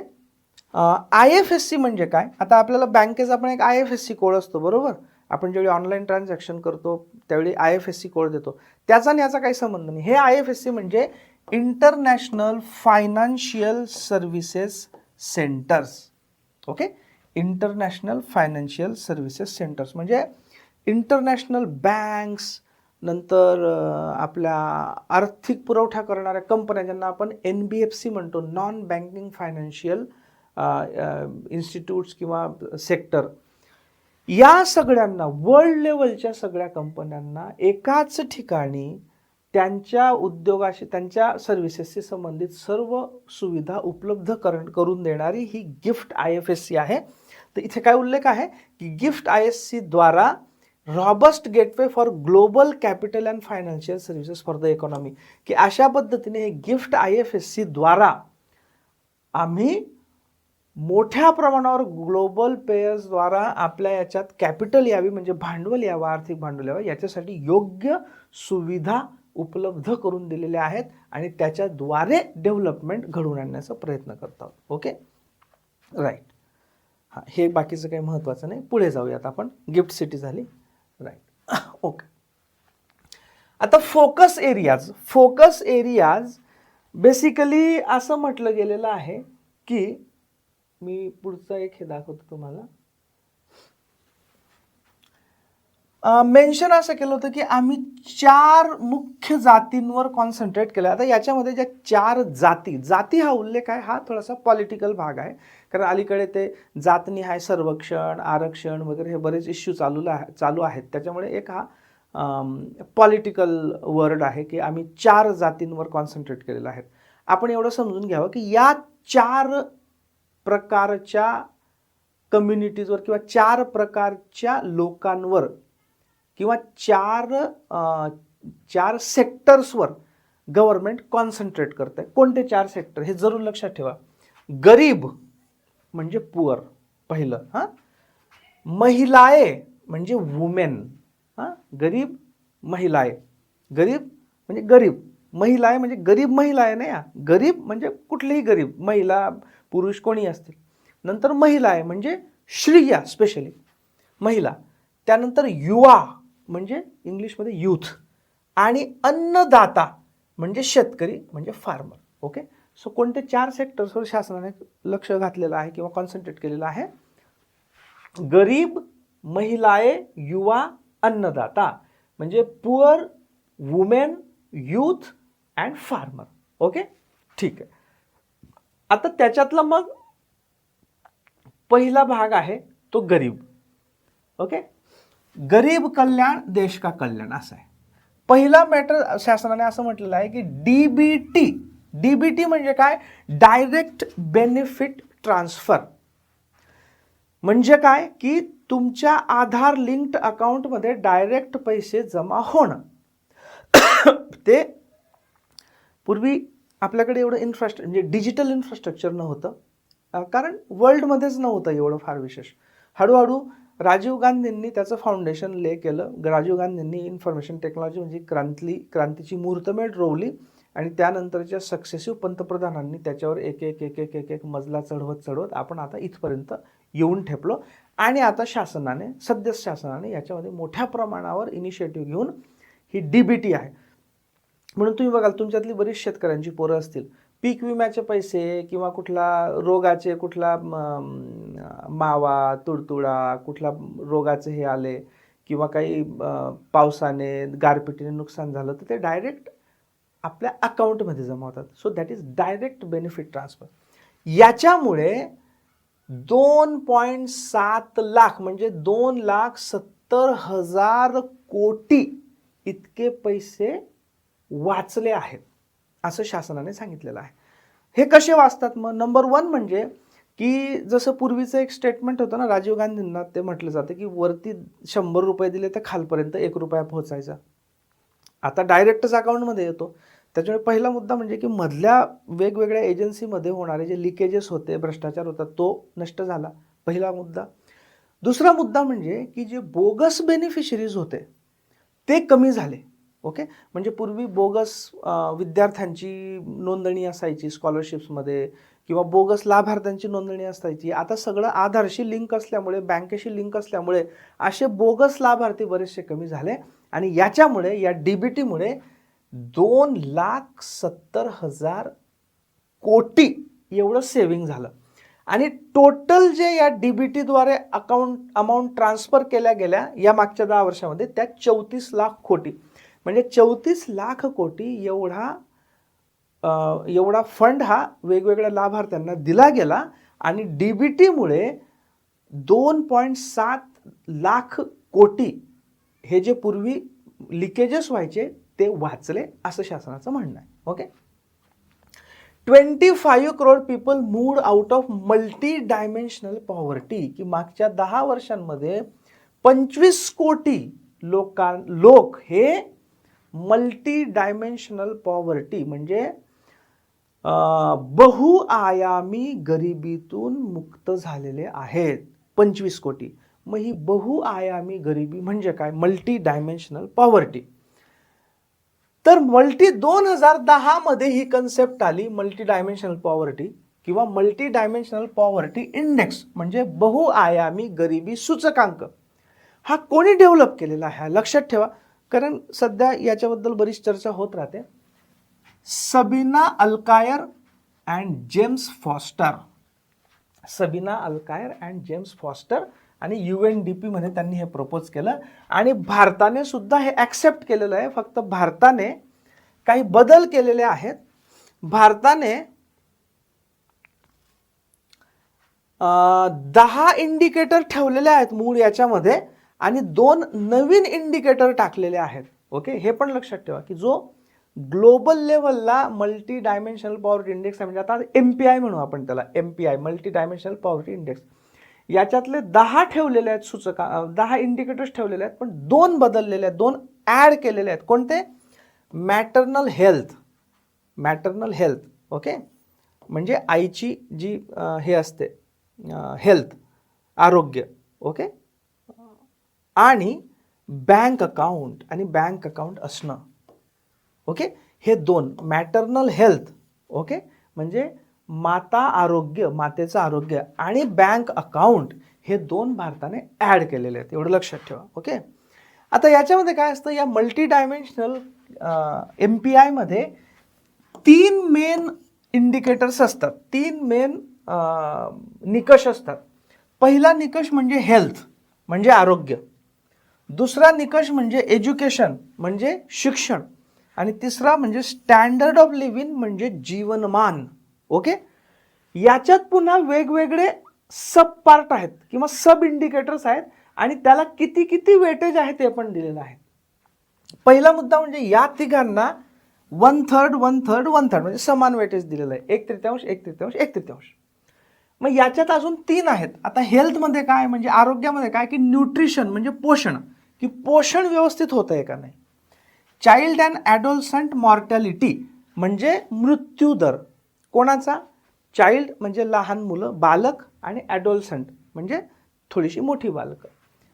IFSC म्हणजे काय. आता आपल्याला बँकेचा पण एक IFSC कोड असतो, बरोबर. आपण ज्यावेळी ऑनलाईन ट्रान्झॅक्शन करतो त्यावेळी IFSC कोड देतो, त्याचा आणि याचा काही संबंध नाही. हे IFSC म्हणजे international financial services centres. Okay. International financial services centres म्हणजे इंटरनॅशनल बँक्स, नंतर आपल्या आर्थिक पुरवठा करणाऱ्या कंपन्या ज्यांना आपण NBFC म्हणतो, नॉन बँकिंग फायनान्शियल इन्स्टिट्यूट्स किंवा सेक्टर, या सगळ्यांना, वर्ल्ड लेवलच्या सगळ्या कंपन्यांना एकाच ठिकाणी त्यांच्या उद्योगाशी, त्यांच्या सर्व्हिसेसशी संबंधित सर्व सुविधा उपलब्ध करून देणारी ही गिफ्ट IFSC आहे. तर इथे काय उल्लेख आहे की गिफ्ट IFSC द्वारा robust gateway for global capital and financial services for the economy, की अशा पद्धतीने हे गिफ्ट IFSC द्वारा आम्ही मोठ्या प्रमाणावर ग्लोबल पेयर्सद्वारा आपल्या याच्यात कॅपिटल यावी, म्हणजे भांडवल यावं, आर्थिक भांडवल यावं, याच्यासाठी योग्य सुविधा उपलब्ध करून दिलेल्या आहेत आणि त्याच्याद्वारे डेव्हलपमेंट घडवून आणण्याचा प्रयत्न करतात. Okay, right. हां, हे बाकीचं काही महत्त्वाचं नाही. पुढे जाऊयात आपण. गिफ्ट सिटी झाली, राईट. ओके, आता फोकस एरियाज बेसिकली असं म्हटलं गेलेलं आहे की, मी पुढचा एक हे दाखवतो तुम्हाला. मेन्शन असं केलं होतं की आम्ही 4 मुख्य जातींवर कॉन्सन्ट्रेट केलं. आता याच्यामध्ये ज्या 4 जाती हा उल्लेख आहे, हा थोडासा पॉलिटिकल भाग आहे, कारण अलीकडे ते जातनिहाय सर्वेक्षण, आरक्षण वगैरे हे बरेच इश्यू चालू आहेत. त्याच्यामुळे एक हा पॉलिटिकल वर्ड आहे की आम्ही 4 जातींवर कॉन्सन्ट्रेट केलेलं आहे. आपण एवढं समजून घ्यावं की या 4 प्रकारच्या कम्युनिटीजवर किंवा 4 प्रकारच्या लोकांवर किंवा 4 सेक्टर्सवर गव्हर्नमेंट कॉन्सन्ट्रेट करते. कोणते 4 सेक्टर हे जरूर लक्षात ठेवा. गरीब म्हणजे पुअर पहिलं, हां. महिलाए म्हणजे वुमेन, हां. गरीब महिलाए, गरीब म्हणजे गरीब, महिलाए म्हणजे गरीब महिलाए नाही, गरीब म्हणजे कुठलीही गरीब महिला पुरुष कोणी असतील. नंतर महिला आहे म्हणजे स्त्रिया, स्पेशली महिला. त्यानंतर युवा म्हणजे इंग्लिशमध्ये यूथ, आणि अन्नदाता म्हणजे शेतकरी म्हणजे फार्मर. ओके, सो कोणते 4 सेक्टर्सवर शासनाने लक्ष घातलेलं आहे किंवा कॉन्सन्ट्रेट केलेलं आहे? गरीब, महिलाए, युवा, अन्नदाता म्हणजे poor, women, youth and farmer. Okay, ठीक आहे. आता त्याच्यातला मग पहिला भाग आहे तो गरीब. ओके, गरीब कल्याण देश का कल्याण असं आहे. पहिला मॅटर शासनाने असं म्हटलेलं आहे की डीबीटी म्हणजे काय? Direct benefit transfer. म्हणजे काय की तुमच्या आधार लिंक्ड अकाउंटमध्ये डायरेक्ट पैसे जमा होणं. ते पूर्वी आपल्याकडे एवढं म्हणजे डिजिटल इन्फ्रास्ट्रक्चर नव्हतं, कारण वर्ल्डमध्येच नव्हतं एवढं फार विशेष. हळूहळू राजीव गांधींनी त्याचं फाउंडेशन ले केलं. राजीव गांधींनी इन्फॉर्मेशन टेक्नॉलॉजी म्हणजे क्रांतीची मुहूर्तमेढ रोवली आणि त्यानंतरच्या सक्सेसिव्ह पंतप्रधानांनी त्याच्यावर एक मजला चढवत आपण आता इथपर्यंत येऊन ठेपलो. आणि आता शासनाने याच्यामध्ये मोठ्या प्रमाणावर इनिशिएटिव्ह घेऊन ही डीबीटी आहे. म्हणून तुम्ही बघाल तुमच्यातली बरीच शेतकऱ्यांची पोरं असतील, पीक विम्याचे पैसे किंवा कुठला रोगाचे, कुठला मावा, तुडतुडा, कुठला रोगाचे हे आले किंवा काही पावसाने, गारपिटीने नुकसान झालं तर ते डायरेक्ट आपल्या अकाउंटमध्ये जमा होतात. So that is direct benefit transfer. याच्यामुळे 2.7 लाख म्हणजे 2,70,000 कोटी इतके पैसे वाचले आहेत असं शासनाने सांगितलेलं आहे. हे कसे वाचतात मग? नंबर 1 म्हणजे की जसं पूर्वीचं एक स्टेटमेंट होतं ना राजीव गांधींना, ते म्हटलं जातं की वरती 100 रुपये दिले तर खालपर्यंत 1 रुपया पोहोचायचा. आता डायरेक्टच अकाउंटमध्ये येतो. त्याच्यामुळे पहिला मुद्दा म्हणजे की मधल्या वेगवेगळ्या एजन्सीमध्ये होणारे जे लिकेजेस होते, भ्रष्टाचार होता, तो नष्ट झाला, पहिला मुद्दा. दुसरा मुद्दा म्हणजे की जे बोगस बेनिफिशरीज होते ते कमी झाले. ओके, म्हणजे पूर्वी बोगस विद्यार्थ्यांची नोंदणी असायची स्कॉलरशिप्समध्ये किंवा बोगस लाभार्थ्यांची नोंदणी असायची. आता सगळं आधारशी लिंक असल्यामुळे, बँकेशी लिंक असल्यामुळे असे बोगस लाभार्थी बरेचसे कमी झाले आणि याच्यामुळे, या डीबीटीमुळे 2,70,000 कोटी एवढं सेव्हिंग झालं. आणि टोटल जे या डीबीटीद्वारे अमाऊंट ट्रान्सफर केल्या गेल्या या मागच्या 10 वर्षामध्ये त्या 34 लाख कोटी, म्हणजे 34 लाख कोटी एवढा फंड हा वेगवेगळ्या लाभार्थ्यांना दिला गेला आणि डीबीटीमुळे 2.7 लाख कोटी हे जे पूर्वी लिकेजेस व्हायचे ते वाचले असं शासनाचं म्हणणं आहे. Okay, 25 crore people moved out of multi dimensional poverty, की मागच्या 10 वर्षांमध्ये 25 कोटी लोक हे मल्टी डायमेन्शनल पॉवर्टी म्हणजे बहुआयामी गरिबीतून मुक्त झालेले आहेत 25 कोटी. मग ही बहुआयामी गरिबी म्हणजे काय? Multi dimensional poverty. तर 2010 मध्ये ही कन्सेप्ट आली मल्टी डायमेन्शनल पॉवर्टी किंवा मल्टी डायमेन्शनल पॉवर्टी इंडेक्स म्हणजे बहुआयामी गरिबी सूचकांक. हा कोणी डेव्हलप केलेला आहे लक्षात ठेवा, कारण सध्या याच्याबद्दल बरीच चर्चा होत राहते. Sabina Alkire and James Foster. Sabina Alkire and James Foster आणि UNDP मध्ये त्यांनी हे प्रपोज केलं आणि भारताने सुद्धा हे ॲक्सेप्ट केलेलं आहे. फक्त भारताने काही बदल केलेले आहेत. भारताने 10 इंडिकेटर ठेवलेले आहेत मूळ याच्यामध्ये आणि 2 नवीन इंडिकेटर टाकलेले आहेत. ओके, हे पण लक्षात ठेवा की जो ग्लोबल लेवलला मल्टी डायमेन्शनल पॉवर्टी इंडेक्स आहे, म्हणजे आता MPI म्हणू आपण त्याला, MPI multi dimensional poverty index, याच्यातले 10 ठेवलेले आहेत सूचका, 10 इंडिकेटर्स ठेवलेले आहेत, पण 2 बदललेले आहेत, 2 ॲड केलेले आहेत. कोणते? Maternal health. ओके, म्हणजे आईची जी हे असते हेल्थ, आरोग्य. ओके, आणि बँक अकाउंट असणं. ओके, हे 2 मॅटर्नल हेल्थ, ओके, म्हणजे माता आरोग्य, मातेचं आरोग्य आणि बँक अकाउंट, हे 2 भारताने ॲड केलेले आहेत. एवढं लक्षात ठेवा. ओके, आता याच्यामध्ये काय असतं, या मल्टी डायमेन्शनल MPI मध्ये 3 मेन इंडिकेटर्स असतात, 3 मेन निकष असतात. पहिला निकष म्हणजे हेल्थ म्हणजे आरोग्य, दुसरा निकष म्हणजे एज्युकेशन म्हणजे शिक्षण, आणि तिसरा म्हणजे स्टँडर्ड ऑफ लिव्हिंग म्हणजे जीवनमान. ओके, याच्यात पुन्हा वेगवेगळे सब पार्ट आहेत किंवा सब इंडिकेटर्स आहेत आणि त्याला किती किती वेटेज आहे ते पण दिलेलं आहे. पहिला मुद्दा म्हणजे या तिघांना 1/3 म्हणजे समान वेटेज दिलेलं आहे, 1/3. मग याच्यात अजून 3 आहेत. आता हेल्थमध्ये काय म्हणजे आरोग्यामध्ये काय की न्यूट्रिशन म्हणजे पोषण, की पोषण व्यवस्थित होतं आहे का नाही. चाइल्ड अँड ॲडोलसंट मॉर्टॅलिटी म्हणजे मृत्यूदर कोणाचा? चाइल्ड म्हणजे लहान मुलं, बालक, आणि ॲडोलसंट म्हणजे थोडीशी मोठी बालकं,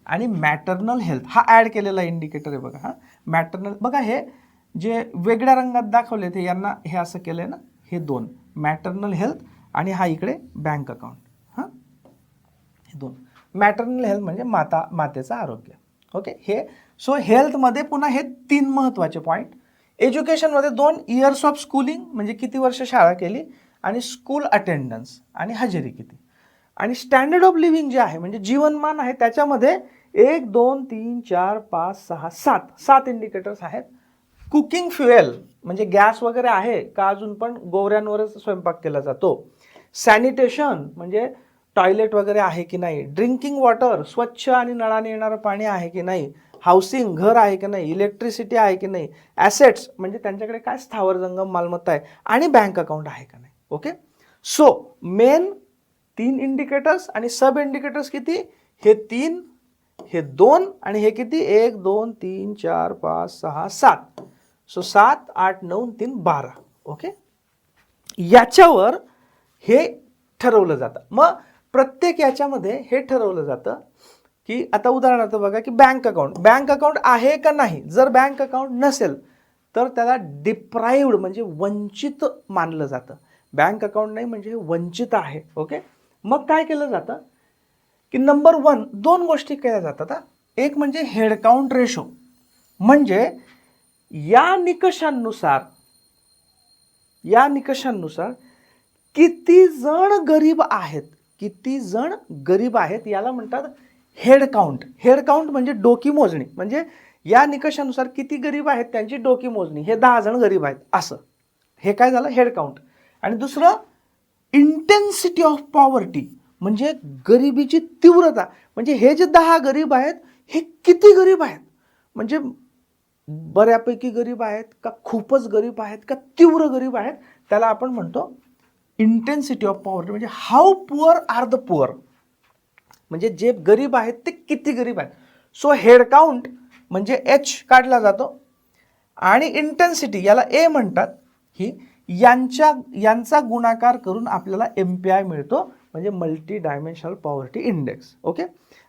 आणि मॅटर्नल हेल्थ हा ॲड केलेला इंडिकेटर आहे बघा. हा मॅटर्नल बघा, हे जे वेगळ्या रंगात दाखवले ते यांना हे असं केलं आहे ना, हे 2 मॅटर्नल हेल्थ आणि हा इकडे बँक अकाउंट. हां, हे 2 मॅटर्नल हेल्थ म्हणजे मातेचं आरोग्य. ओके, हे सो हेल्थमध्ये पुन्हा हे 3 महत्त्वाचे पॉईंट. एज्युकेशनमध्ये 2 इयर्स ऑफ स्कूलिंग म्हणजे किती वर्ष शाळा केली, आणि स्कूल अटेंडन्स आणि हजेरी किती, आणि स्टँडर्ड ऑफ लिव्हिंग जे आहे म्हणजे जीवनमान आहे, त्याच्यामध्ये 1 2 3 4 5 6 7 इंडिकेटर्स आहेत. कुकिंग फ्युएल म्हणजे गॅस वगैरे आहे का अजून पण गोवऱ्यांवरच स्वयंपाक केला जातो. सॅनिटेशन म्हणजे टॉयलेट वगैरे आहे की नाही. ड्रिंकिंग वॉटर स्वच्छ आणि नळाने येणारं पाणी आहे की नाही. हाऊसिंग घर आहे की नाही. इलेक्ट्रिसिटी आहे की नाही. ॲसेट्स म्हणजे त्यांच्याकडे काय स्थावर जंगम मालमत्ता आहे, आणि बँक अकाउंट आहे का नाही. ओके, सो मेन 3 इंडिकेटर्स आणि सब इंडिकेटर्स किती? हे 3, हे 2 आणि हे किती? 1 2 3 4 5 6 7. सो 7 8 9 3 12. ओके, याच्यावर हे ठरवलं जातं. मग प्रत्येक याच्यामध्ये हे ठरवलं जातं की आता उदाहरणार्थ बघा की बँक अकाउंट आहे का नाही. जर बँक अकाउंट नसेल तर त्याला डिप्राइव्ड म्हणजे वंचित मानलं जातं. बँक अकाउंट नाही म्हणजे हे वंचित आहे. ओके, मग काय केलं जातं की नंबर 1 2 गोष्टी केल्या जातात. एक म्हणजे हेड काउंट रेशो, म्हणजे या निकषांनुसार किती जण गरीब आहेत याला म्हणतात हेड काउंट. हेड काउंट म्हणजे डोकी मोजणी, म्हणजे या निकषानुसार किती गरीब आहेत त्यांची डोकी मोजणी. हे 10 जण गरीब आहेत असं, हे काय झालं हेड काउंट. आणि दुसरं इंटेन्सिटी ऑफ पॉवर्टी म्हणजे गरिबीची तीव्रता, म्हणजे हे जे 10 गरीब आहेत हे किती गरीब आहेत, म्हणजे बऱ्यापैकी गरीब आहेत का, खूपच गरीब आहेत का, तीव्र गरीब आहेत, त्याला आपण म्हणतो इंटेन्सिटी ऑफ पॉवर्टी. म्हणजे how poor are the poor, म्हणजे जे गरीब आहेत ते किती गरीब आहेत. सो हेड काउंट म्हणजे H काढला जातो आणि इंटेन्सिटी याला A म्हणतात, ही यांचा गुणाकार करून आपल्याला MPI मिळतो, म्हणजे multi dimensional poverty index. Okay,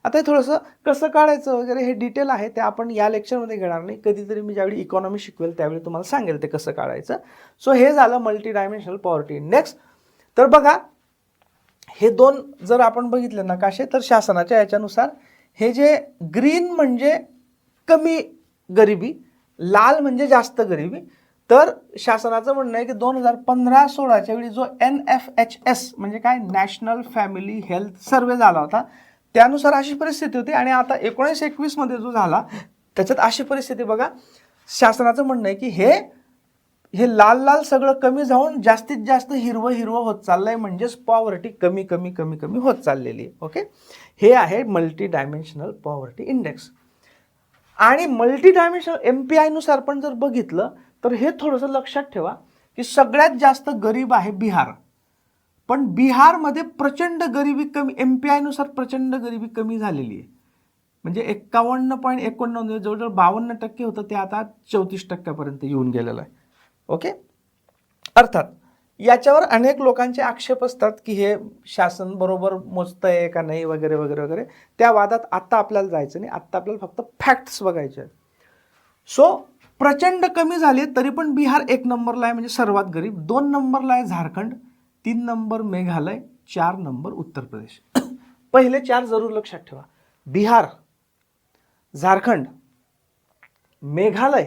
आता हे थोडंसं कसं काढायचं वगैरे हे डिटेल आहे, ते आपण या लेक्चरमध्ये घेणार नाही. कधीतरी मी ज्यावेळी इकॉनॉमी शिकवेल त्यावेळी तुम्हाला सांगेल ते कसं काढायचं. सो हे झालं मल्टी डायमेन्शनल पॉवर्टी इंडेक्स. तर बघा, हे दोन जर आपण बघितले नकाशे तर शासनाच्या याच्यानुसार हे जे ग्रीन म्हणजे कमी गरिबी, लाल म्हणजे जास्त गरिबी. तर शासनाचं म्हणणं आहे की 2015-16च्या वेळी जो NFHS म्हणजे काय, नॅशनल फॅमिली हेल्थ सर्वे झाला होता, त्यानुसार अशी परिस्थिती होती. आणि आता 19-21 मध्ये जो झाला त्याच्यात अशी परिस्थिती बघा. शासनाचं म्हणणं आहे की हे लाल लाल सगळं कमी जाऊन जास्तीत जास्त हिरवं हिरवं होत चाललंय, म्हणजेच पॉवर्टी कमी कमी कमी कमी होत चाललेली आहे. ओके, हे आहे मल्टी डायमेन्शनल पॉवर्टी इंडेक्स. आणि मल्टी डायमेन्शनल MPI नुसार पण जर बघितलं तर हे थोडंसं लक्षात ठेवा की सगळ्यात जास्त गरीब आहे बिहार, पण बिहारमध्ये प्रचंड गरिबी कमी, MPI नुसार प्रचंड गरिबी कमी झालेली आहे. म्हणजे 51.89 जवळजवळ 52% होतं, ते आता 34% येऊन गेलेलं आहे. ओके, अर्थात याच्यावर अनेक लोकांचे आक्षेप असतात की हे शासन बरोबर मोजतंय का नाही वगैरे वगैरे वगैरे. त्या वादात आत्ता आपल्याला जायचं नाही, आत्ता आपल्याला फक्त फॅक्ट्स बघायचे आहेत. सो प्रचंड कमी झाले तरी पण बिहार 1 नंबरला आहे, म्हणजे सर्वात गरीब. 2 नंबरला आहे झारखंड, 3 नंबर मेघालय, 4 नंबर उत्तर प्रदेश. पहिले 4 जरूर लक्षात ठेवा: बिहार, झारखंड, मेघालय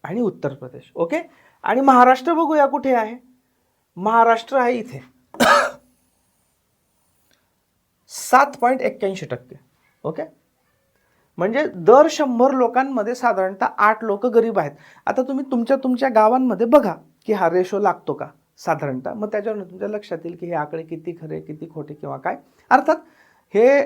आणि उत्तर प्रदेश. ओके, आणि महाराष्ट्र बघूया कुठे आहे. महाराष्ट्र आहे इथे 7.81%. ओके, म्हणजे दर 100 लोकांमध्ये साधारणतः 8 लोक गरीब आहेत. आता तुम्ही तुमच्या गावांमध्ये बघा की हा रेशो लागतो का साधारणतः, मग त्याच्यावर तुमच्या लक्षात येईल की हे आकडे किती खरे किती खोटे किंवा काय. अर्थात हे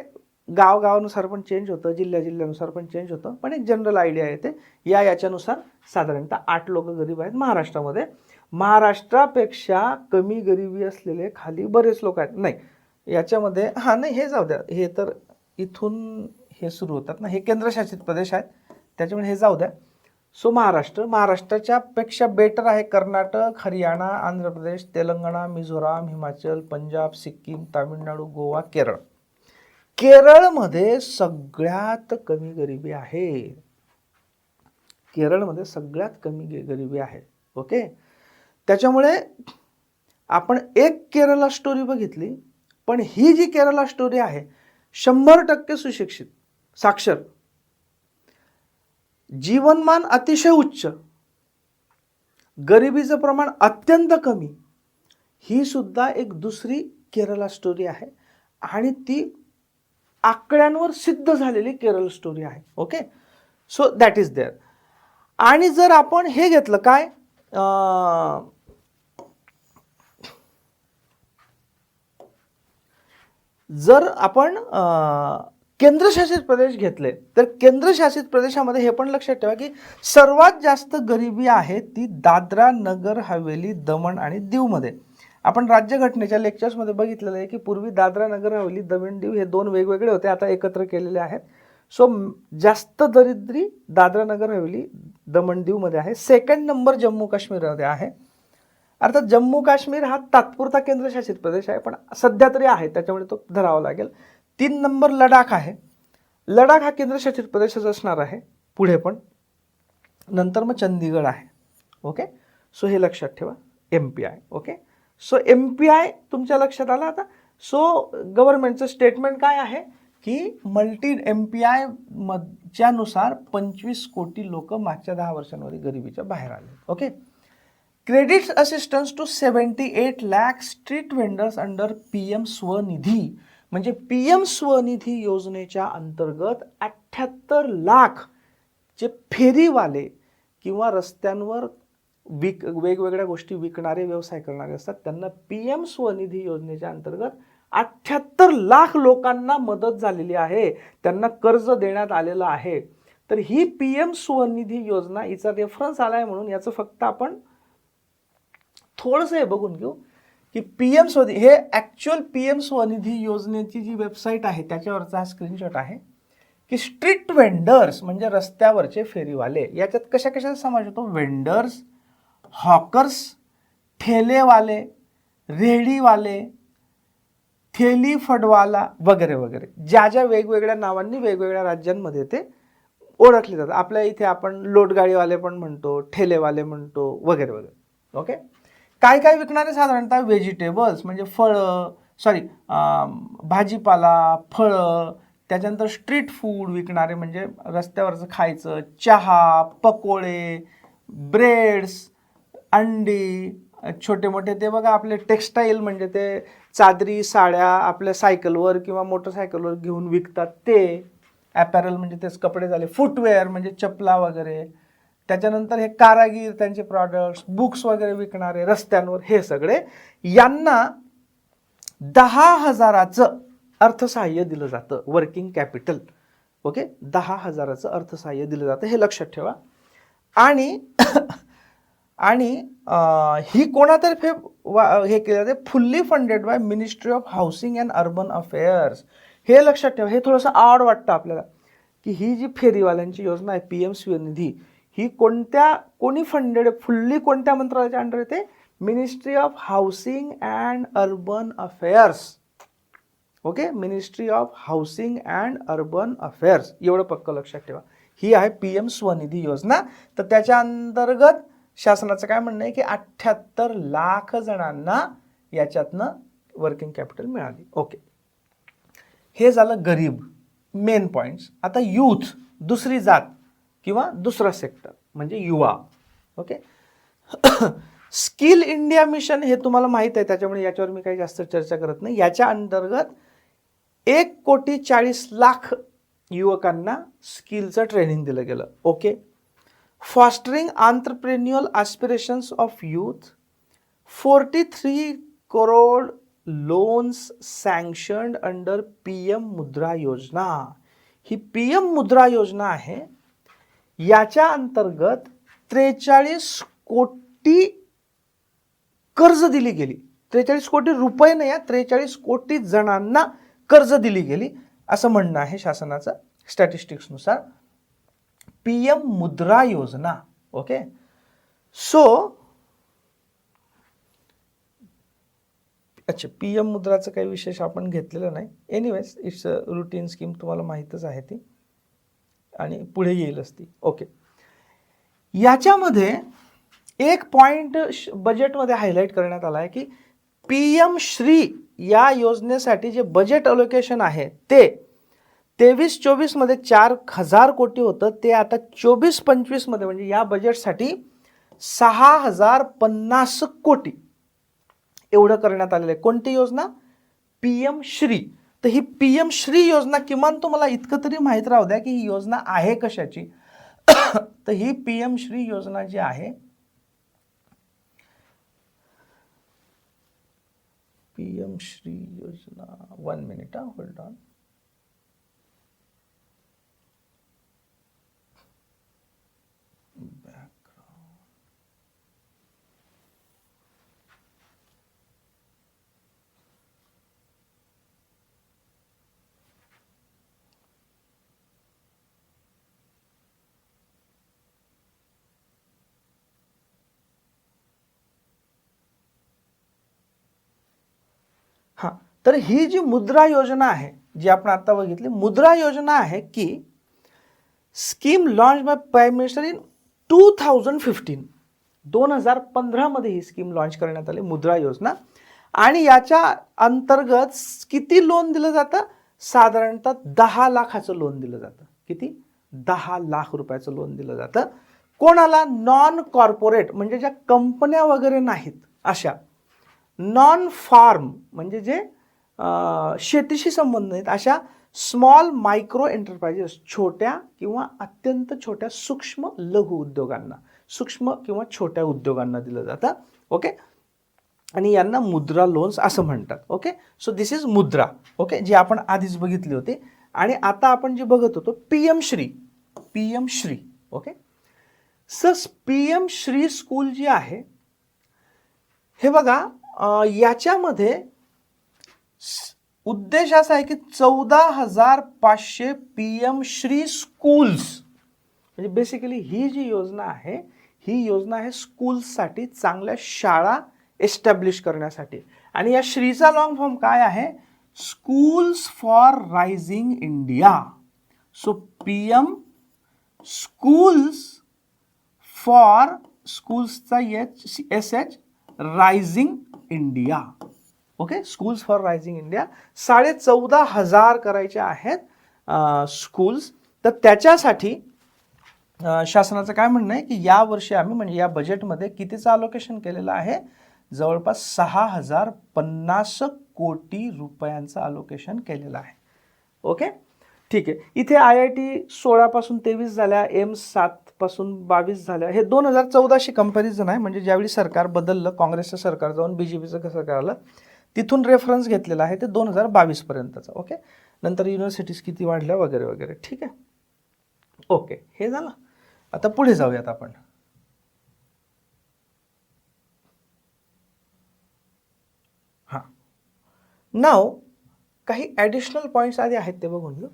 गावानुसार पण चेंज होतं, जिल्ह्यानुसार पण चेंज होतं, पण एक जनरल आयडिया येते. याच्यानुसार साधारणतः 8 लोक गरीब आहेत महाराष्ट्रामध्ये. महाराष्ट्रापेक्षा कमी गरिबी असलेले खाली बरेच लोक आहेत. नाही, याच्यामध्ये नाही, हे जाऊ द्या, हे तर इथून हे सुरू होतात ना, हे केंद्रशासित प्रदेश आहेत त्याच्यामुळे हे जाऊ द्या. सो महाराष्ट्राच्या पेक्षा बेटर आहे कर्नाटक, हरियाणा, आंध्र प्रदेश, तेलंगणा, मिझोराम, हिमाचल, पंजाब, सिक्कीम, तामिळनाडू, गोवा, केरळ. केरळमध्ये सगळ्यात कमी गरिबी आहे. केरळमध्ये सगळ्यात कमी गरिबी आहे. ओके, त्याच्यामुळे आपण एक केरला स्टोरी बघितली, पण ही जी केरला स्टोरी आहे 100% सुशिक्षित, साक्षर, जीवनमान अतिशय उच्च, गरिबीचं प्रमाण अत्यंत कमी, ही सुद्धा एक दुसरी केरला स्टोरी आहे आणि ती आकड्यांवर सिद्ध झालेली केरळ स्टोरी आहे. Okay, so that is there. आणि जर आपण हे घेतलं काय, जर आपण केंद्रशासित प्रदेश घेतले तर केंद्रशासित प्रदेशामध्ये हे पण लक्षात ठेवा की सर्वात जास्त गरिबी आहे ती दादरा नगर हवेली, दमण आणि दीवमध्ये. आपण राज्यघटनेच्या लेक्चर्समध्ये बघितलेलं आहे की पूर्वी दादरा नगर हवेली, दमण, दीव हे 2 वेगवेगळे होते, आता एकत्र केलेले आहेत. सो जास्त दरिद्री दादरा नगर हवेली, दमण, दीवमध्ये आहे. 2nd नंबर जम्मू काश्मीरमध्ये आहे. अर्थात जम्मू काश्मीर हा तात्पुरता केंद्रशासित प्रदेश आहे, पण सध्या तरी आहे त्याच्यामुळे तो धरावा लागेल. 3 नंबर लडाख आहे. लडाख हा केंद्रशासित प्रदेशच असणार आहे पुढे पण. नंतर मग चंदीगड आहे. ओके, सो हे लक्षात ठेवा MPI. ओके, सो MPI तुमच्या लक्षात आला आता. सो गव्हर्नमेंटचं स्टेटमेंट काय आहे की मल्टी MPI च्या नुसार 25 कोटी लोक मागच्या 10 वर्षांमध्ये गरिबीच्या बाहेर आले. Okay, credit assistance to 78 lakh street vendors under PM Swanidhi, म्हणजे PM स्वनिधी योजनेच्या अंतर्गत 78 लाख जे फेरीवाले किंवा रस्त्यांवर वेगवेगळ्या गोष्टी विकणारे व्यवसाय करणारे असतात त्यांना PM स्वनिधी योजनेच्या अंतर्गत 78 लाख लोकांना मदत झालेली आहे, त्यांना कर्ज देण्यात आलेलं आहे. तर ही PM स्वनिधी योजना, हिचा रेफरन्स आलाय म्हणून याचं फक्त आपण थोडंसं हे बघून घेऊ की PM स्वनिधी हे ॲक्च्युअल PM स्वनिधी योजनेची जी वेबसाईट आहे त्याच्यावरचा हा स्क्रीनशॉट आहे. की स्ट्रीट वेंडर्स म्हणजे रस्त्यावरचे फेरीवाले, याच्यात कशा कशाचा समावेश होतो? वेंडर्स, हॉकर्स, ठेलेवाले, रेहडीवाले, थेली फडवाला वगैरे वगैरे, ज्या ज्या वेगवेगळ्या नावांनी वेगवेगळ्या राज्यांमध्ये ते ओळखले जातात. आपल्या इथे आपण लोटगाडीवाले पण म्हणतो, ठेलेवाले म्हणतो वगैरे वगैरे. ओके. काय काय विकणारे? साधारणतः व्हेजिटेबल्स म्हणजे फळं, भाजीपाला, फळं, त्याच्यानंतर स्ट्रीट फूड विकणारे म्हणजे रस्त्यावरचं खायचं, चहा, पकोडे, ब्रेड्स, अंडी, छोटे मोठे ते बघा आपले टेक्स्टाईल म्हणजे ते चादरी, साड्या आपल्या सायकलवर किंवा मोटरसायकलवर घेऊन विकतात ते. ॲपॅरल म्हणजे तेच कपडे झाले. फुटवेअर म्हणजे चपला वगैरे. त्याच्यानंतर हे कारागीर, त्यांचे प्रॉडक्ट्स, बुक्स वगैरे विकणारे रस्त्यांवर, हे सगळे यांना 10,000चं अर्थसहाय्य दिलं जातं, वर्किंग कॅपिटल. ओके, 10,000चं अर्थसहाय्य दिलं जातं, हे लक्षात ठेवा. आणि आणि ही कोणातर्फे हे केलं जाते? Fully funded by ministry of housing and urban affairs. हे लक्षात ठेवा. हे थोडंसं ऑड वाटतं आपल्याला की ही जी फेरीवाल्यांची योजना आहे PM स्वनिधी, ही कोणी फंडेड? फुल्ली कोणत्या मंत्रालयाच्या अंडर येते? Ministry of housing and urban affairs. Okay, ministry of housing and urban affairs, एवढं पक्क लक्षात ठेवा. ही आहे PM स्वनिधी योजना. तर त्याच्या अंतर्गत शासनाचं काय म्हणणं आहे की 78 लाख जणांना याच्यातनं वर्किंग कॅपिटल मिळाली. ओके, हे झालं गरीब, मेन पॉइंट्स. आता यूथ, दुसरी जात किंवा दुसरा सेक्टर म्हणजे युवा. ओके. स्किल इंडिया मिशन हे तुम्हाला माहित आहे, त्याच्यामुळे याच्यावर मी काही जास्त चर्चा करत नाही. याच्या अंतर्गत 1,40,00,000 युवकांना स्किलचं ट्रेनिंग दिलं गेलं. Okay. Fostering entrepreneurial aspirations of youth, 43 crore loans sanctioned under PM Mudra योजना. ही PM मुद्रा योजना आहे. याच्या अंतर्गत 43 कोटी कर्ज दिली गेली. 43 कोटी रुपये नाही, 43 कोटी जणांना कर्ज दिली गेली असं म्हणणं आहे शासनाचं स्टॅटिस्टिक्सनुसार. PM मुद्रा योजना. ओके. सो अच्छा, PM मुद्राचं काही विशेष आपण घेतलेलं नाही. Anyways it's a routine scheme, तुम्हाला माहीतच आहे ती आणि पुढे येईलच ती. ओके. याच्यामध्ये एक पॉइंट बजेटमध्ये हायलाईट करण्यात आला आहे की PM श्री या योजनेसाठी जे बजेट अलोकेशन आहे ते 23-24 मध्ये 4,000 कोटी होतं, ते आता 24-25 मध्ये म्हणजे या बजेटसाठी 6,050 कोटी एवढं करण्यात आलेलं आहे. कोणती योजना? PM श्री. तर ही PM श्री योजना, किमान तुम्हाला इतकं तरी माहीत राहू द्या की ही योजना आहे कशाची. तर ही PM श्री योजना जी आहे, PM श्री योजना, 1 मिनिट, होल्ड ऑन. हां, तर ही जी मुद्रा योजना आहे, जी आपण आता बघितली, मुद्रा योजना आहे की scheme launch by prime minister in 2015. 2015 मध्ये ही स्कीम लॉन्च करण्यात आली, मुद्रा योजना. आणि याच्या अंतर्गत किती लोन दिलं जातं? साधारणतः 10 लाखाचं लोन दिलं जातं. किती? 10 लाख रुपयाचं लोन दिलं जातं. कोणाला? नॉन कॉर्पोरेट म्हणजे ज्या कंपन्या वगैरे नाहीत अशा, नॉन फार्म म्हणजे जे शेतीशी संबंधित नाहीत अशा स्मॉल मायक्रो एंटरप्राइजेस, छोट्या किंवा अत्यंत छोट्या सूक्ष्म लघु उद्योगांना, सूक्ष्म किंवा छोट्या उद्योगांना दिलं जातं. ओके. आणि यांना मुद्रा लोन्स असं म्हणतात. ओके. सो दिस इज मुद्रा. ओके, जी आपण आधीच बघितली होती. आणि आता आपण जे बघत होतो PM Shri, PM Shri. Okay. Sir PM Shri school जी आहे, हे बघा, याच्यामध्ये उद्देश असा आहे की 14,500 PM श्री स्कूल्स, म्हणजे बेसिकली ही जी योजना आहे ही योजना आहे स्कूल्ससाठी, चांगल्या शाळा एस्टॅब्लिश करण्यासाठी. आणि या श्रीचा लॉंग फॉर्म काय आहे? Schools for rising India. So PM schools for, स्कूल्सचा SH, rising India. Okay, schools for rising India 14,500 करायचे आहेत स्कूल्स. तर त्याच्यासाठी शासनाचं काय म्हणणं आहे की या वर्षी आम्ही म्हणजे या बजेटमध्ये कितीचं अलोकेशन केलेलं आहे? जवळपास 6,050 कोटी रुपयांचं अलोकेशन केलेलं आहे. ओके, ठीक आहे. इथे IIT 16 पासून 23 झाल्या, एम्स 7 पासून 22 झाल्या. हे 2014शी कंपॅरिझन आहे, म्हणजे ज्यावेळी सरकार बदललं, काँग्रेसचं सरकार जाऊन BJPचं सरकार आलं, तिथून रेफरन्स घेतलेला आहे ते 2022 पर्यंतचा. ओके, नंतर युनिव्हर्सिटीज किती वाढल्या वगैरे वगैरे. ठीक आहे, ओके, हे झालं. आता पुढे जाऊयात आपण. हां, नाव काही ॲडिशनल पॉईंट्स आधी आहेत ते बघून घेऊ.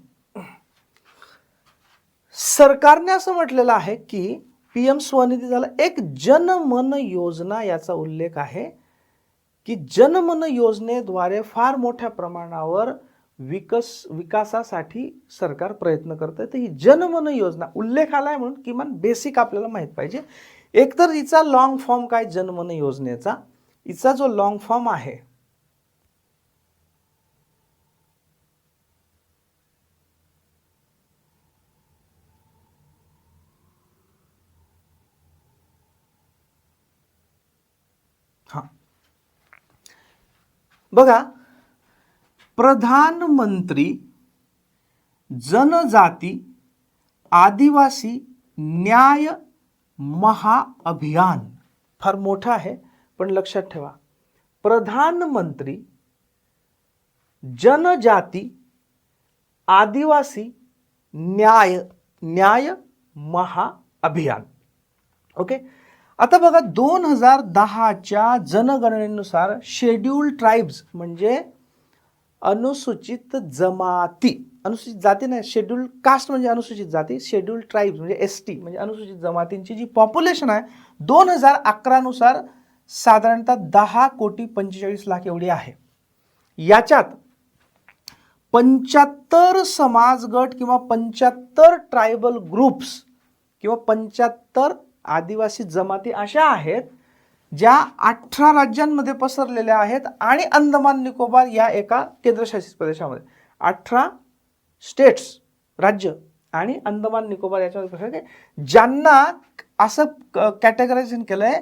सरकारने असं म्हटलेलं आहे की PM स्वनिधी झाला. एक जनमन योजना याचा उल्लेख आहे की जनमन योजनेद्वारे फार मोठ्या प्रमाणावर विकासासाठी सरकार प्रयत्न करते. तर ही जनमन योजना उल्लेख आलाय म्हणून किमान बेसिक आपल्याला माहित पाहिजे. एकतर हिचा लॉंग फॉर्म काय जनमन योजनेचा? हिचा जो लॉंग फॉर्म आहे बघा, प्रधानमंत्री जनजाती आदिवासी न्याय महाअभियान. फार मोठं आहे पण लक्षात ठेवा, प्रधानमंत्री जनजाती आदिवासी न्याय महाअभियान. ओके, आता बघा 2010च्या जनगणनेनुसार शेड्यूल्ड ट्राइब्स म्हणजे अनुसूचित जमाती, अनुसूचित जाती नाही, शेड्यूल्ड कास्ट म्हणजे अनुसूचित जाती, शेड्यूल्ड ट्राइब्स म्हणजे ST म्हणजे अनुसूचित जमातींची जी पॉप्युलेशन आहे 2011 नुसार साधारणतः 10,45,00,000 एवढी आहे. याच्यात 75 समाज गट किंवा 75 ट्रायबल ग्रुप्स किंवा 75 आदिवासी जमाती अशा आहेत ज्या 18 राज्यांमध्ये पसरलेल्या आहेत आणि अंदमान निकोबार या एका केंद्रशासित प्रदेशामध्ये. 18 स्टेट्स, राज्य आणि अंदमान निकोबार याच्यामध्ये ज्यांना असं कॅटेगरायझेशन केलंय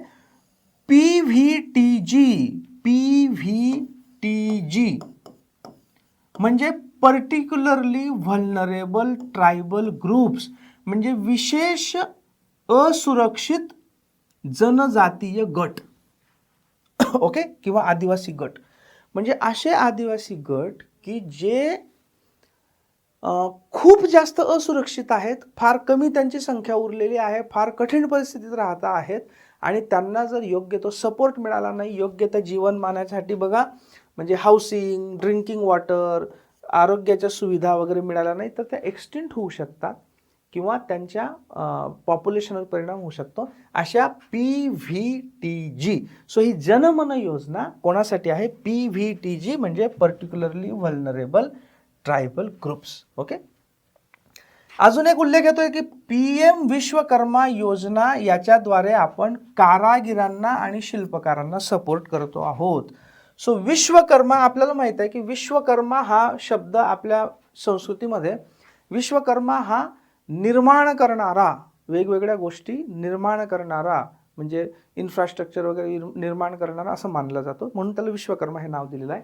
PVTG म्हणजे पर्टिक्युलरली व्हल्नरेबल ट्रायबल ग्रुप्स, म्हणजे विशेष असुरक्षित जनजातीय गट. ओके, किंवा आदिवासी गट. म्हणजे असे आदिवासी गट की जे खूप जास्त असुरक्षित आहेत, फार कमी त्यांची संख्या उरलेली आहे, फार कठीण परिस्थितीत राहत आहेत आणि त्यांना जर योग्य तो सपोर्ट मिळाला नाही, योग्य त्या जीवनमानासाठी बघा म्हणजे हाऊसिंग, ड्रिंकिंग वॉटर, आरोग्याच्या सुविधा वगैरे मिळाल्या नाही तर त्या एक्सटिंक्ट होऊ शकतात किंवा त्यांच्या पॉप्युलेशनवर परिणाम होऊ शकतो. अशा PVTG. सो ही जनमन योजना कोणासाठी आहे? PVTG म्हणजे पर्टिक्युलरली व्हल्नरेबल ट्रायबल ग्रुप्स. ओके, अजून एक उल्लेख येतोय की PM विश्वकर्मा योजना, याच्याद्वारे आपण कारागिरांना आणि शिल्पकारांना सपोर्ट करतो आहोत. सो विश्वकर्मा, आपल्याला माहित आहे की विश्वकर्मा हा शब्द आपल्या संस्कृतीमध्ये, विश्वकर्मा हा निर्माण करणारा, वेगवेगळ्या गोष्टी निर्माण करणारा म्हणजे इन्फ्रास्ट्रक्चर वगैरे निर्माण करणारा असं मानलं जातो, म्हणून त्याला विश्वकर्मा हे नाव दिलेलं आहे.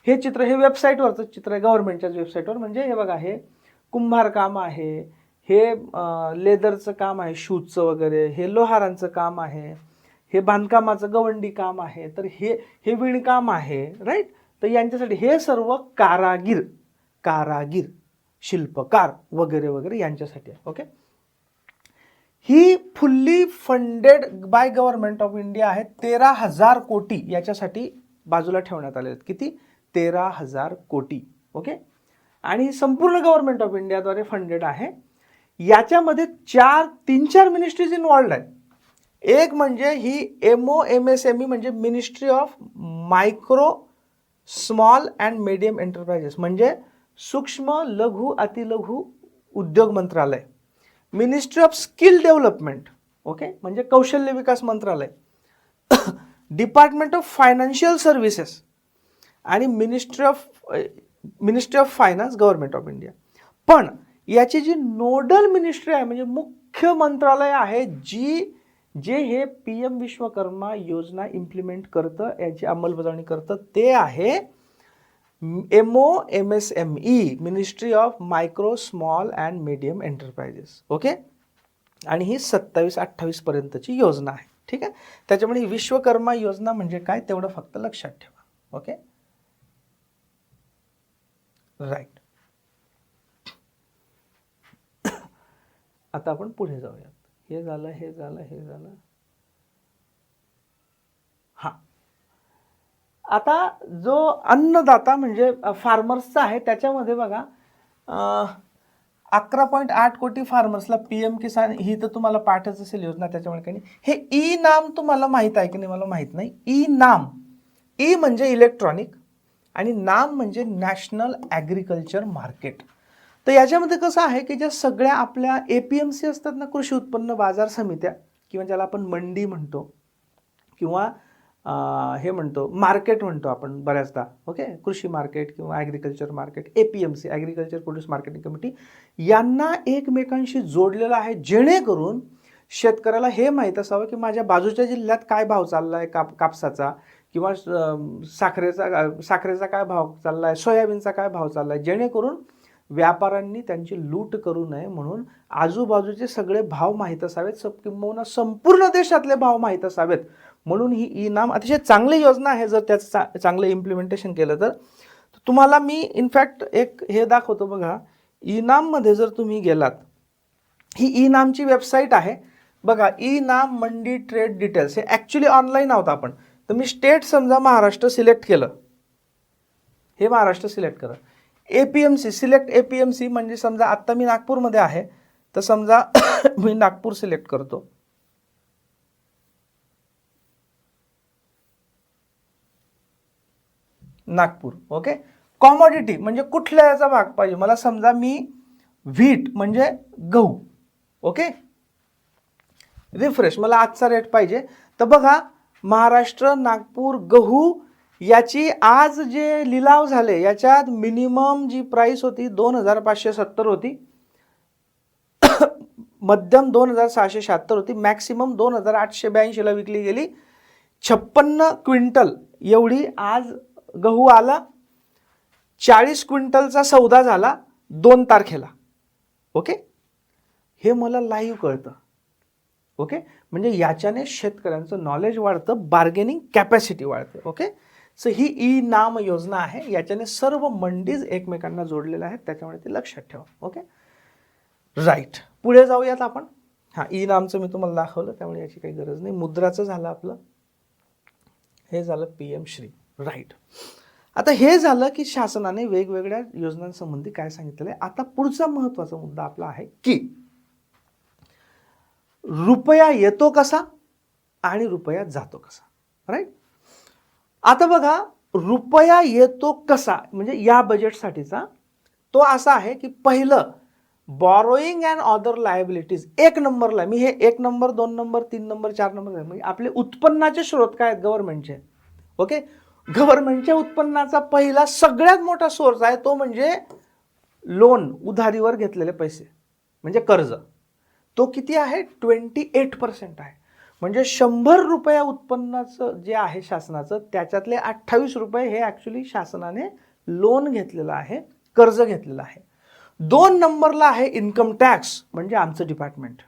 हे चित्र हे वेबसाईटवरचं चित्र आहे, गव्हर्नमेंटच्याच वेबसाईटवर. म्हणजे हे बघा, हे कुंभार काम आहे, हे लेदरचं काम आहे, शूजचं वगैरे, हे लोहारांचं काम आहे, हे बांधकामाचं गवंडी काम आहे, तर हे विणकाम आहे, राईट. तर यांच्यासाठी हे सर्व कारागीर शिल्पकार वगैरे वगैरे यांच्यासाठी आहे. Okay, he fully funded by government of India आहे. 13,000 कोटी याच्यासाठी बाजूला ठेवण्यात आले आहेत. किती? 13,000 कोटी. ओके, आणि ही संपूर्ण गव्हर्नमेंट ऑफ इंडियाद्वारे फंडेड आहे. याच्यामध्ये 3-4 मिनिस्ट्रीज इन्व्हॉल्ड आहेत. एक म्हणजे ही MoMSME म्हणजे ministry of micro small and medium enterprises, म्हणजे सूक्ष्म लघु अतिलघु उद्योग मंत्रालय. Ministry of skill development, okay, म्हणजे कौशल्य विकास मंत्रालय. डिपार्टमेंट ऑफ फायनान्शियल सर्व्हिसेस आणि ministry of finance government of India. पण याची जी नोडल मिनिस्ट्री आहे म्हणजे मुख्य मंत्रालय आहे जे हे PM विश्वकर्मा योजना इम्प्लिमेंट करतं, याची अंमलबजावणी करतं, ते आहे MoMSME ministry of micro small and medium enterprises. Okay, आणि ही 27-28 पर्यंतची योजना आहे. ठीक आहे, त्याच्यामुळे ही विश्वकर्मा योजना म्हणजे काय तेवढं फक्त लक्षात ठेवा. Okay, right. आता आपण पुढे जाऊयात. हे झालं. हा, आता जो अन्नदाता म्हणजे फार्मर्सचा आहे त्याच्यामध्ये बघा 11.8 कोटी फार्मर्सला PM किसान ही तर तुम्हाला पाठच असेल योजना. त्याच्यामुळे काही नाही. हे ई-नाम तुम्हाला माहित आहे की नाही मला माहित नाही. ई-नाम, ई म्हणजे इलेक्ट्रॉनिक आणि नाम म्हणजे नॅशनल ॲग्रिकल्चर मार्केट. तर याच्यामध्ये कसं आहे की ज्या सगळ्या आपल्या APMC असतात ना, कृषी उत्पन्न बाजार समित्या, किंवा ज्याला आपण मंडी म्हणतो किंवा हे म्हणतो मार्केट म्हणतो आपण बऱ्याचदा. ओके, कृषी मार्केट किंवा agriculture market, APMC agriculture produce marketing committee, यांना एकमेकांशी जोडलेलं आहे जेणेकरून शेतकऱ्याला हे माहीत असावं की माझ्या बाजूच्या जिल्ह्यात काय भाव चालला आहे कापसाचा, किंवा साखरेचा काय भाव चालला आहे, सोयाबीनचा काय भाव चालला आहे, जेणेकरून व्यापाऱ्यांनी त्यांची लूट करू नये म्हणून आजूबाजूचे सगळे भाव माहीत असावेत, किंवा संपूर्ण देशातले भाव माहीत असावेत म्हणून ही ई-नाम अतिशय चांगली योजना आहे. जर त्याचं चांगलं इम्प्लिमेंटेशन केलं तर तुम्हाला मी इनफॅक्ट एक हे दाखवतो बघा. ई-नाममध्ये जर तुम्ही गेलात, ही ई-नामची वेबसाईट आहे बघा, ई-नाम मंडी ट्रेड डिटेल्स. हे ॲक्च्युली ऑनलाईन आहोत आपण. तर मी स्टेट समजा महाराष्ट्र सिलेक्ट केलं, हे महाराष्ट्र सिलेक्ट करा. APMC सिलेक्ट APMC म्हणजे समजा आत्ता मी नागपूरमध्ये आहे तर समजा मी नागपूर सिलेक्ट करतो. नागपूर. ओके, कॉमोडिटी म्हणजे कुठल्या याचा भाग पाहिजे मला, समजा मी व्हीट म्हणजे गहू. ओके, रिफ्रेश, मला आजचा रेट पाहिजे. तर बघा महाराष्ट्र नागपूर गहू याची आज जे लिलाव झाले याच्यात मिनिमम जी प्राइस होती 2570 होती, मध्यम 2676 होती, मॅक्सिमम 2882ला विकली गेली. 56 क्विंटल एवढी आज गहू आला. 40 क्विंटलचा सौदा झाला 2 तारखेला. ओके, हे मला लाईव्ह कळतं. ओके, म्हणजे याच्याने शेतकऱ्यांचं नॉलेज वाढतं, बार्गेनिंग कॅपॅसिटी वाढते. ओके, सो ही ई-नाम योजना आहे, याच्याने सर्व मंडीज एकमेकांना जोडलेल्या आहेत, त्याच्यामुळे ते लक्षात ठेवा. Okay, right. पुढे जाऊयात आपण. हां, ई-नामचं मी तुम्हाला दाखवलं त्यामुळे याची काही गरज नाही. मुद्राचं झालं आपलं, हे झालं PM श्री. राईट. आता हे झालं की शासनाने वेगवेगळ्या योजनांसंबंधी काय सांगितलेलं आहे. आता पुढचा महत्त्वाचा मुद्दा आपला आहे की रुपया येतो कसा आणि रुपया जातो कसा. राईट. आता बघा, रुपया येतो कसा म्हणजे या बजेटसाठीचा तो असा आहे की पहिलं बॉरोईंग अँड अदर लायबिलिटीज 1 नंबरला. मी हे 1 नंबर 2 नंबर 3 नंबर 4 नंबर म्हणजे आपले उत्पन्नाचे स्रोत काय आहेत गव्हर्नमेंटचे. ओके, गव्हर्नमेंटच्या उत्पन्नाचा पहिला सगळ्यात मोठा सोर्स आहे तो म्हणजे लोन, उधारीवर घेतलेले पैसे म्हणजे कर्ज. तो किती आहे 28% आहे. म्हणजे 100 रुपया उत्पन्नाचं जे आहे शासनाचं त्याच्यातले 28 रुपये हे ॲक्च्युली शासनाने लोन घेतलेलं आहे, कर्ज घेतलेलं आहे. 2 नंबरला आहे इन्कम टॅक्स म्हणजे आमचं डिपार्टमेंट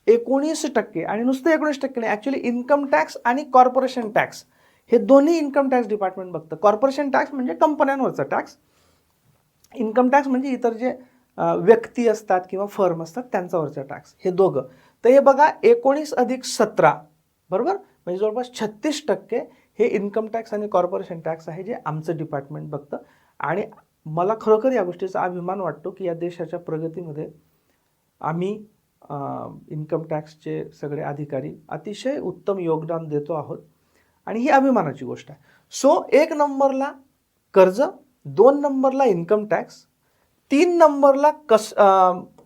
19% आणि नुसतं 19% नाही, ॲक्च्युली इन्कम टॅक्स आणि कॉर्पोरेशन टॅक्स हे दोन्ही इन्कम टॅक्स डिपार्टमेंट बघतं. कॉर्पोरेशन टॅक्स म्हणजे कंपन्यांवरचा टॅक्स, इन्कम टॅक्स म्हणजे इतर जे व्यक्ती असतात किंवा फर्म असतात त्यांच्यावरचा टॅक्स, हे दोघं. तर हे बघा 19 अधिक 17 बरोबर म्हणजे जवळपास 36% हे इन्कम टॅक्स आणि कॉर्पोरेशन टॅक्स आहे जे आमचं डिपार्टमेंट बघतं. आणि मला खरोखर या गोष्टीचा अभिमान वाटतो की या देशाच्या प्रगतीमध्ये आम्ही इन्कम टॅक्सचे सगळे अधिकारी अतिशय उत्तम योगदान देतो आहोत आणि ही अभिमानाची गोष्ट आहे. सो 1 नंबरला कर्ज, 2 नंबरला इन्कम टॅक्स, 3 नंबरला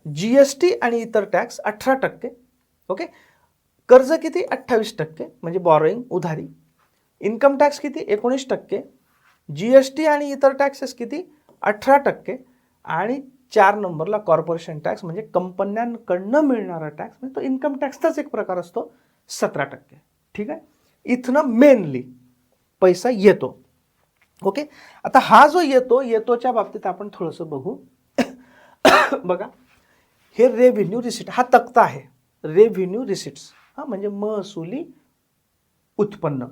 GST आणि इतर टॅक्स 18%. ओके, कर्ज किती 28% म्हणजे बॉरोईंग उधारी, इन्कम टॅक्स किती 19%, GST आणि इतर टॅक्सेस किती 18% आणि 4 नंबरला कॉर्पोरेशन टॅक्स म्हणजे कंपन्यांकडनं मिळणारा टॅक्स म्हणजे तो इन्कम टॅक्सचाच एक प्रकार असतो 17%. ठीक आहे, इथनं मेनली पैसा येतो. ओके, आता हा जो येतोच्या बाबतीत आपण थोडंसं बघू. बघा, हे रेव्हेन्यू रिसिट हा तक्ता आहे. रेव्हेन्यू रिसिट्स म्हणजे महसुली उत्पन्न.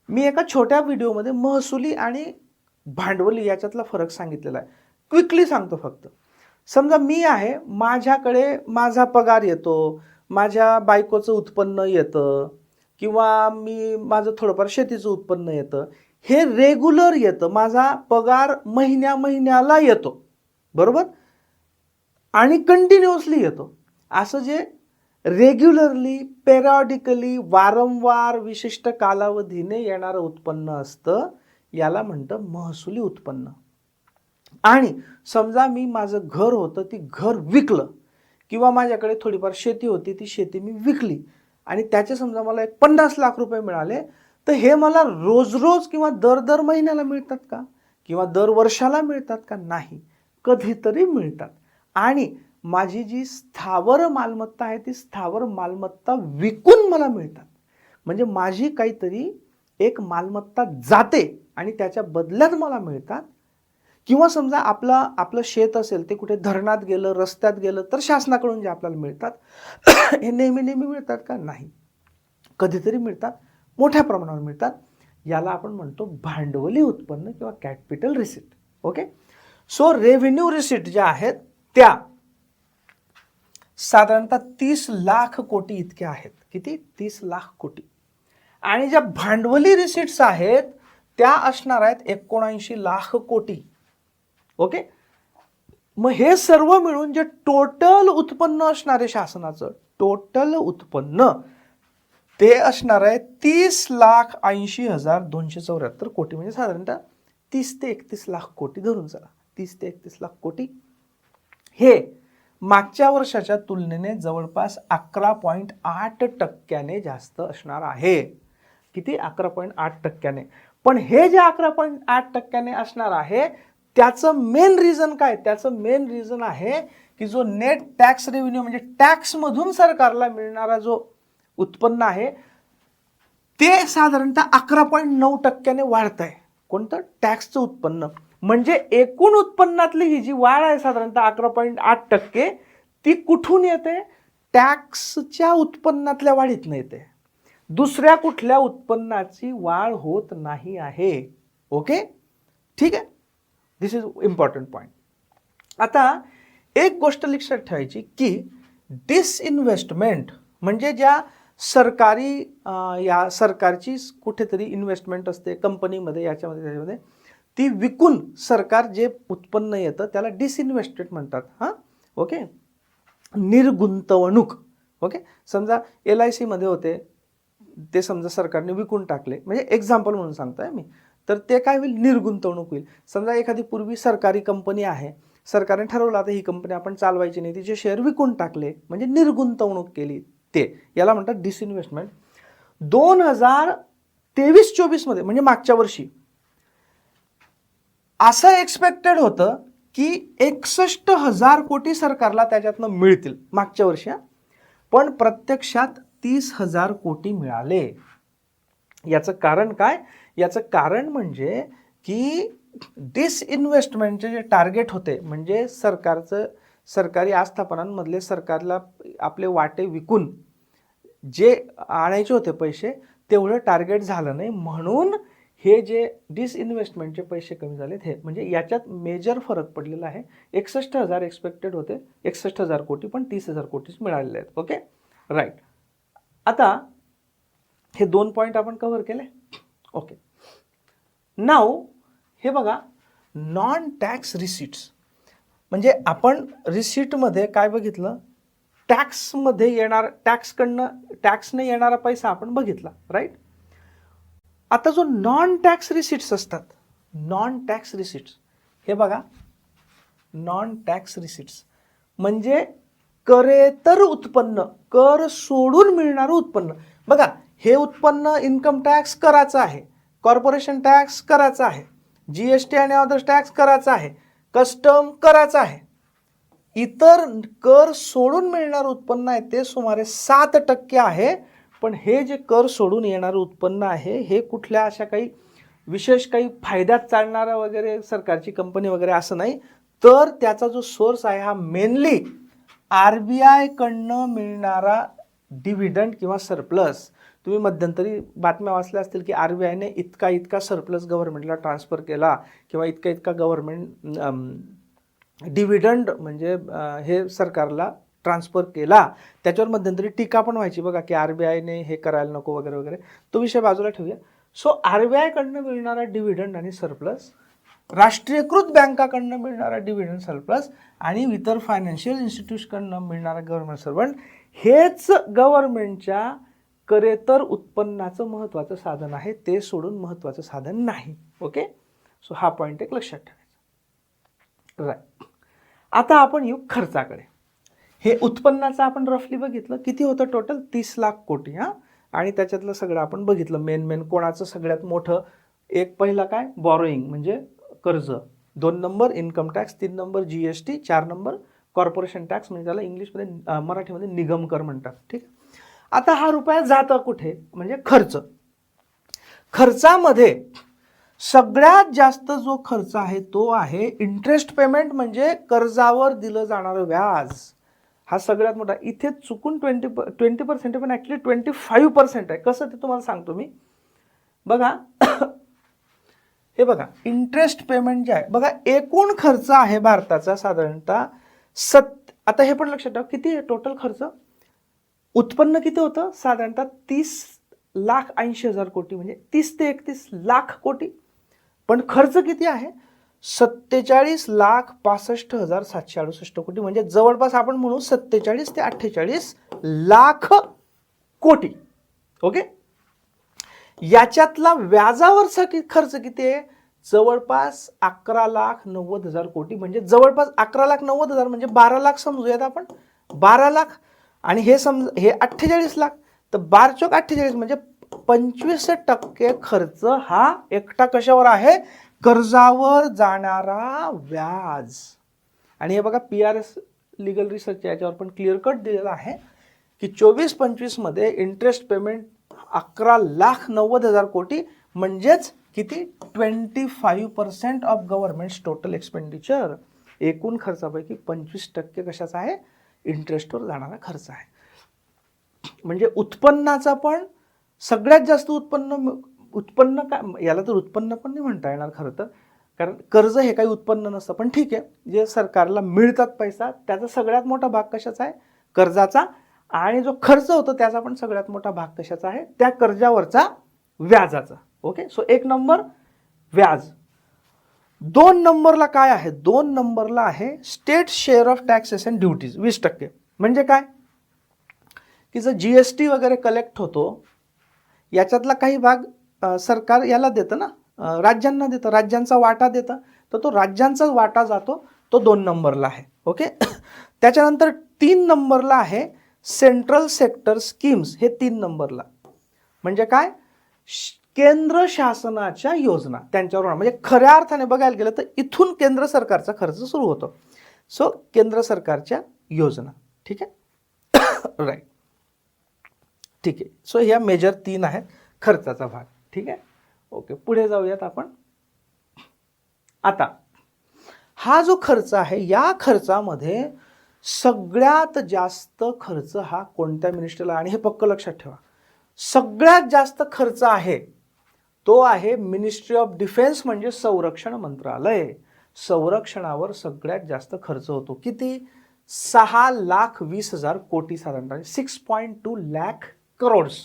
मी एका छोट्या व्हिडिओमध्ये महसुली आणि भांडवली याच्यातला फरक सांगितलेला आहे. क्विकली सांगतो फक्त. समजा मी आहे, माझ्याकडे माझा पगार येतो, माझ्या बायकोचं उत्पन्न येतं किंवा माझं थोडंफार शेतीचं उत्पन्न येतं, हे रेग्युलर येतं. माझा पगार महिन्याला येतो, बरोबर, आणि कंटिन्युअसली येतो. असं जे रेग्युलरली, पेरियॉडिकली, वारंवार विशिष्ट कालावधीने येणारं उत्पन्न असतं याला म्हणतं महसुली उत्पन्न. आणि समजा माझं घर होतं, ती घर विकलं किंवा माझ्याकडे थोडीफार शेती होती, ती शेती मी विकली आणि त्याचे समजा मला 50 लाख रुपये मिळाले, तर हे मला रोज किंवा दर महिन्याला मिळतात का किंवा दर वर्षाला मिळतात का? नाही, कधीतरी मिळतात. आणि माझी जी स्थावर मालमत्ता आहे ती स्थावर मालमत्ता विकून मला मिळतात. म्हणजे माझी काहीतरी एक मालमत्ता जाते आणि त्याच्या बदल्यात मला मिळतात. किंवा समजा आपलं शेत असेल, ते कुठे धरणात गेलं, रस्त्यात गेलं, तर शासनाकडून जे आपल्याला मिळतात हे नेहमी मिळतात का? नाही, कधीतरी मिळतात, मोठ्या प्रमाणावर मिळतात. याला आपण म्हणतो भांडवली उत्पन्न किंवा capital receipt. Okay, so revenue receipt ज्या आहेत त्या साधारणतः 30 लाख कोटी इतक्या आहेत. किती? 30 लाख कोटी. आणि ज्या भांडवली रिसिट्स आहेत त्या असणार आहेत 79 लाख कोटी. ओके, मग हे सर्व मिळून जे टोटल उत्पन्न असणार आहे शासनाचं, टोटल उत्पन्न ते असणार आहे 30,80,274 कोटी. म्हणजे साधारणतः 30 ते 31 लाख कोटी धरून चला. 30 ते 31 लाख कोटी हे मागच्या वर्षाच्या तुलनेने जवळपास 11.8% जास्त असणार आहे. किती? 11.8%. पण हे जे 11.8% असणार आहे त्याचं मेन रिझन काय? त्याचं मेन रिझन आहे की जो नेट टॅक्स रेव्हेन्यू म्हणजे टॅक्समधून सरकारला मिळणारा जो उत्पन्न आहे ते साधारणतः 11.9% वाढत आहे. कोणतं? टॅक्सचं उत्पन्न. म्हणजे एकूण उत्पन्नातली ही जी वाढ आहे साधारणतः 11.8%, ती कुठून येते? टॅक्सच्या उत्पन्नातल्या वाढीतनं येते. दुसऱ्या कुठल्या उत्पन्नाची वाढ होत नाही आहे. ओके, ठीक आहे, दिस इज इम्पॉर्टंट पॉईंट. आता एक गोष्ट लक्षात ठेवायची की डिसइन्व्हेस्टमेंट म्हणजे ज्या सरकारची कुठेतरी इन्व्हेस्टमेंट असते कंपनीमध्ये, त्याच्यामध्ये ती विकून सरकार जे उत्पन्न येतं त्याला डिसइन्व्हेस्टमेंट म्हणतात. ओके, निर्गुंतवणूक. ओके, समजा LIC मध्ये होते, ते समजा सरकारने विकून टाकले, म्हणजे एक्झाम्पल म्हणून सांगतोय मी, तर ते काय होईल? निर्गुंतवणूक होईल. समजा एखादी पूर्वी सरकारी कंपनी आहे, सरकारने ठरवलं आता ही कंपनी आपण चालवायची नाही, तिचे शेअर विकून टाकले, म्हणजे निर्गुंतवणूक केली, ते याला म्हणतात डिसइन्व्हेस्टमेंट. 2023-24 मध्ये म्हणजे मागच्या वर्षी असं एक्सपेक्टेड होतं की 61,000 कोटी सरकारला त्याच्यातनं मिळतील मागच्या वर्षी, पण प्रत्यक्षात 30,000 कोटी मिळाले. याचं कारण काय? याचं कारण म्हणजे की डिसइन्व्हेस्टमेंटचे जे टार्गेट होते, म्हणजे सरकारी आस्थापनांमधले सरकारला आपले वाटे विकून जे आणायचे होते पैसे, तेवढं टार्गेट झालं नाही, म्हणून हे जे डिसइन्व्हेस्टमेंटचे पैसे कमी झालेत. हे म्हणजे याच्यात मेजर फरक पडलेला आहे. 61,000 एक्सपेक्टेड होते, 61,000 कोटी, पण 30,000 कोटीच मिळालेले आहेत. Okay, right. आता हे 2 पॉईंट आपण कव्हर केले. ओके, नाऊ हे बघा, नॉन टॅक्स रिसीट्स. म्हणजे आपण रिसीटमध्ये काय बघितलं, टॅक्समध्ये टॅक्सने येणारा पैसा आपण बघितला, राईट. आता जो नॉन टॅक्स रिसीट्स असतात, नॉन टॅक्स रिसीट्स, हे बघा, नॉन टॅक्स रिसीट्स म्हणजे करेतर उत्पन्न, कर सोडून मिळणारं उत्पन्न. बघा, हे उत्पन्न इन्कम टॅक्स करायचं आहे, कॉर्पोरेशन टॅक्स करायचा आहे, जीएसटी आणि अदर्स टॅक्स करायचा आहे, कस्टम करायचा आहे. इतर कर सोडून मिळणारं उत्पन्न आहे ते सुमारे 7% आहे. पण हे जे कर सोडून येणारं उत्पन्न आहे हे कुठल्या अशा काही विशेष काही फायद्यात चालणारा वगैरे सरकारची कंपनी वगैरे असं नाही, तर त्याचा जो सोर्स आहे हा मेनली RBI कडनं मिळणारा डिव्हिडंड किंवा सरप्लस. तुम्ही मध्यंतरी बातम्या वाचल्या असतील की RBIने इतका सरप्लस गव्हर्नमेंटला ट्रान्सफर केला किंवा इतका गव्हर्नमेंट डिव्हिडंड म्हणजे हे सरकारला ट्रान्सफर केला. त्याच्यावर मध्यंतरी टीका पण व्हायची बघा की RBIने हे करायला नको वगैरे वगैरे. तो विषय बाजूला ठेवूया. सो RBI कडनं मिळणारा डिव्हिडंड आणि सरप्लस, राष्ट्रीयकृत बँकाकडनं मिळणारा डिव्हिडंड सरप्लस आणि इतर फायनान्शियल इन्स्टिट्यूशनकडनं मिळणारा गव्हर्नमेंट सर्वंट, हेच गव्हर्नमेंटच्या करेतर उत्पन्नाचं महत्त्वाचं साधन आहे, ते सोडून महत्त्वाचं साधन नाही. ओके, सो हा पॉईंट एक लक्षात ठेवायचा. राईट. आता आपण येऊ खर्चाकडे. हे उत्पन्नाचं आपण रफली बघितलं, किती होतं टोटल, 30 लाख कोटी. हां, आणि त्याच्यातलं सगळं आपण बघितलं. मेन कोणाचं सगळ्यात मोठं, एक पहिला काय, बॉरोईंग म्हणजे कर्ज, 2 number income tax, 3 number GST, 4 number corporation tax, म्हणजे त्याला इंग्लिशमध्ये मराठीमध्ये निगम कर म्हणतात. ठीक. आता हा रुपया जातं कुठे, म्हणजे खर्च. खर्चामध्ये सगळ्यात जास्त जो खर्च आहे तो आहे इंटरेस्ट पेमेंट, म्हणजे कर्जावर दिलं जाणारं व्याज. हा सगळ्यात मोठा. इथे चुकून 20% पण ॲक्च्युली 25% आहे. कसं ते तुम्हाला सांगतो मी. बघा हे बघा, इंटरेस्ट पेमेंट जे आहे बघा, एकूण खर्च आहे भारताचा साधारणतः आता हे पण लक्षात ठेवा, किती आहे टोटल खर्च. उत्पन्न किती होतं साधारणतः 30,80,000 कोटी, म्हणजे 30 ते 31 लाख कोटी. पण खर्च किती आहे, 47,65,768 कोटी, म्हणजे जवळपास आपण म्हणू 47 ते 48 लाख कोटी. ओके. याच्यातला व्याजावरचा खर्च किती आहे, जवळपास 11,90,000 कोटी, म्हणजे जवळपास 11,90,000 म्हणजे 12 लाख समजूयात आपण, 12 लाख. आणि हे हे 48 लाख, तर 12 चौक 48 म्हणजे 25% खर्च हा एकटा कशावर आहे, कर्जावर जाणारा व्याज. आणि हे बघा PRS लिगल रिसर्च याच्यावर पण क्लिअर कट दिलेला आहे की 24-25 मध्ये इंटरेस्ट पेमेंट 11,90,000 कोटी, म्हणजेच किती, 25% ऑफ गव्हर्नमेंट टोटल एक्सपेंडिचर. एकूण खर्चापैकी 25% कशाचा आहे, इंटरेस्टवर जाणारा खर्च आहे. म्हणजे उत्पन्नाचा पण सगळ्यात जास्त उत्पन्न काय, याला तर उत्पन्न पण नाही म्हणता येणार खरं तर, कारण कर्ज हे काही उत्पन्न नसतं. पण ठीक आहे, जे सरकारला मिळतात पैसा त्याचा सगळ्यात मोठा भाग कशाचा आहे, कर्जाचा. आणि जो खर्च होतो त्याचा पण सगळ्यात मोठा भाग कशाचा आहे, त्या कर्जावरचा व्याजाचा. ओके. सो 1 नंबर व्याज. 2 नंबरला काय आहे, 2 नंबरला आहे state share of taxes and duties, 20%. म्हणजे काय की जर GST वगैरे कलेक्ट होतो, याच्यातला काही भाग सरकार याला देतं ना, राज्यांना देतं, राज्यांचा वाटा देतं, तर तो राज्यांचा वाटा जातो, तो 2 नंबरला आहे. ओके. त्याच्यानंतर 3 नंबरला आहे सेंट्रल सेक्टर स्कीम्स, हे 3 नंबरला. म्हणजे काय, केंद्र शासनाच्या योजना त्यांच्यावर, म्हणजे खऱ्या अर्थाने बघायला गेलं तर इथून केंद्र सरकारचा खर्च सुरू होतो. सो केंद्र सरकारच्या योजना. ठीक आहे. राईट. ठीक आहे. सो ह्या मेजर 3 आहेत खर्चाचा भाग. ठीक आहे. ओके, पुढे जाऊयात आपण. आता हा जो खर्च आहे, या खर्चामध्ये सगळ्यात जास्त खर्च हा कोणत्या मिनिस्ट्रीला, आणि हे पक्क लक्षात ठेवा, सगळ्यात जास्त खर्च आहे तो आहे मिनिस्ट्री ऑफ डिफेन्स, म्हणजे संरक्षण मंत्रालय. संरक्षणावर सगळ्यात जास्त खर्च होतो. किती, 6,20,000 कोटी साधारणतः, 6.2 लाख करोड्स.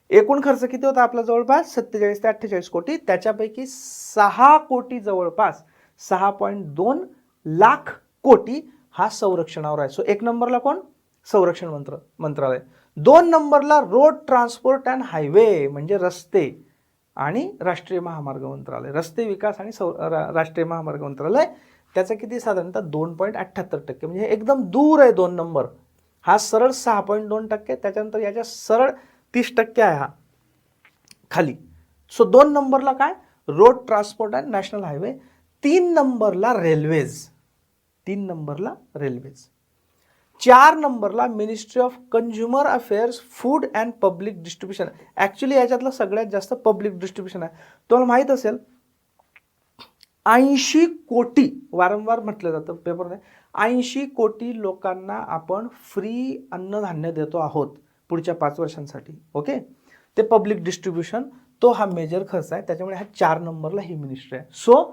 एकूण खर्च किती होता आपला? जवळपास 47 ते 48 कोटी. त्याच्यापैकी 6 कोटी जवळपास 6.2 लाख कोटी हा संरक्षणावर आहे. सो 1 नंबरला कोण? संरक्षण मंत्रालय. 2 नंबरला रोड ट्रान्सपोर्ट अँड हायवे म्हणजे रस्ते आणि राष्ट्रीय महामार्ग मंत्रालय. रस्ते विकास आणि राष्ट्रीय महामार्ग मंत्रालय त्याचा किती? साधारणतः 2.78%. म्हणजे एकदम दूर आहे 2 नंबर. हा सरळ 6.2%. त्याच्यानंतर याच्या सरळ 30% आहे हा खाली. सो 2 नंबरला काय? Road transport and national highway. 3 नंबरला रेल्वेज. 3 नंबरला रेल्वेज. 4 नंबरला ministry of consumer affairs, food and public distribution. Actually याच्यातलं सगळ्यात जास्त पब्लिक डिस्ट्रीब्युशन आहे. तुम्हाला माहीत असेल 80 कोटी, वारंवार म्हटलं जातं पेपरमध्ये, 80 कोटी लोकांना आपण फ्री अन्नधान्य देतो आहोत पुढच्या 5 वर्षांसाठी. ओके, ते पब्लिक डिस्ट्रीब्युशन तो हा मेजर खर्च आहे. त्याच्यामुळे हा 4 नंबरला ही मिनिस्ट्री आहे. सो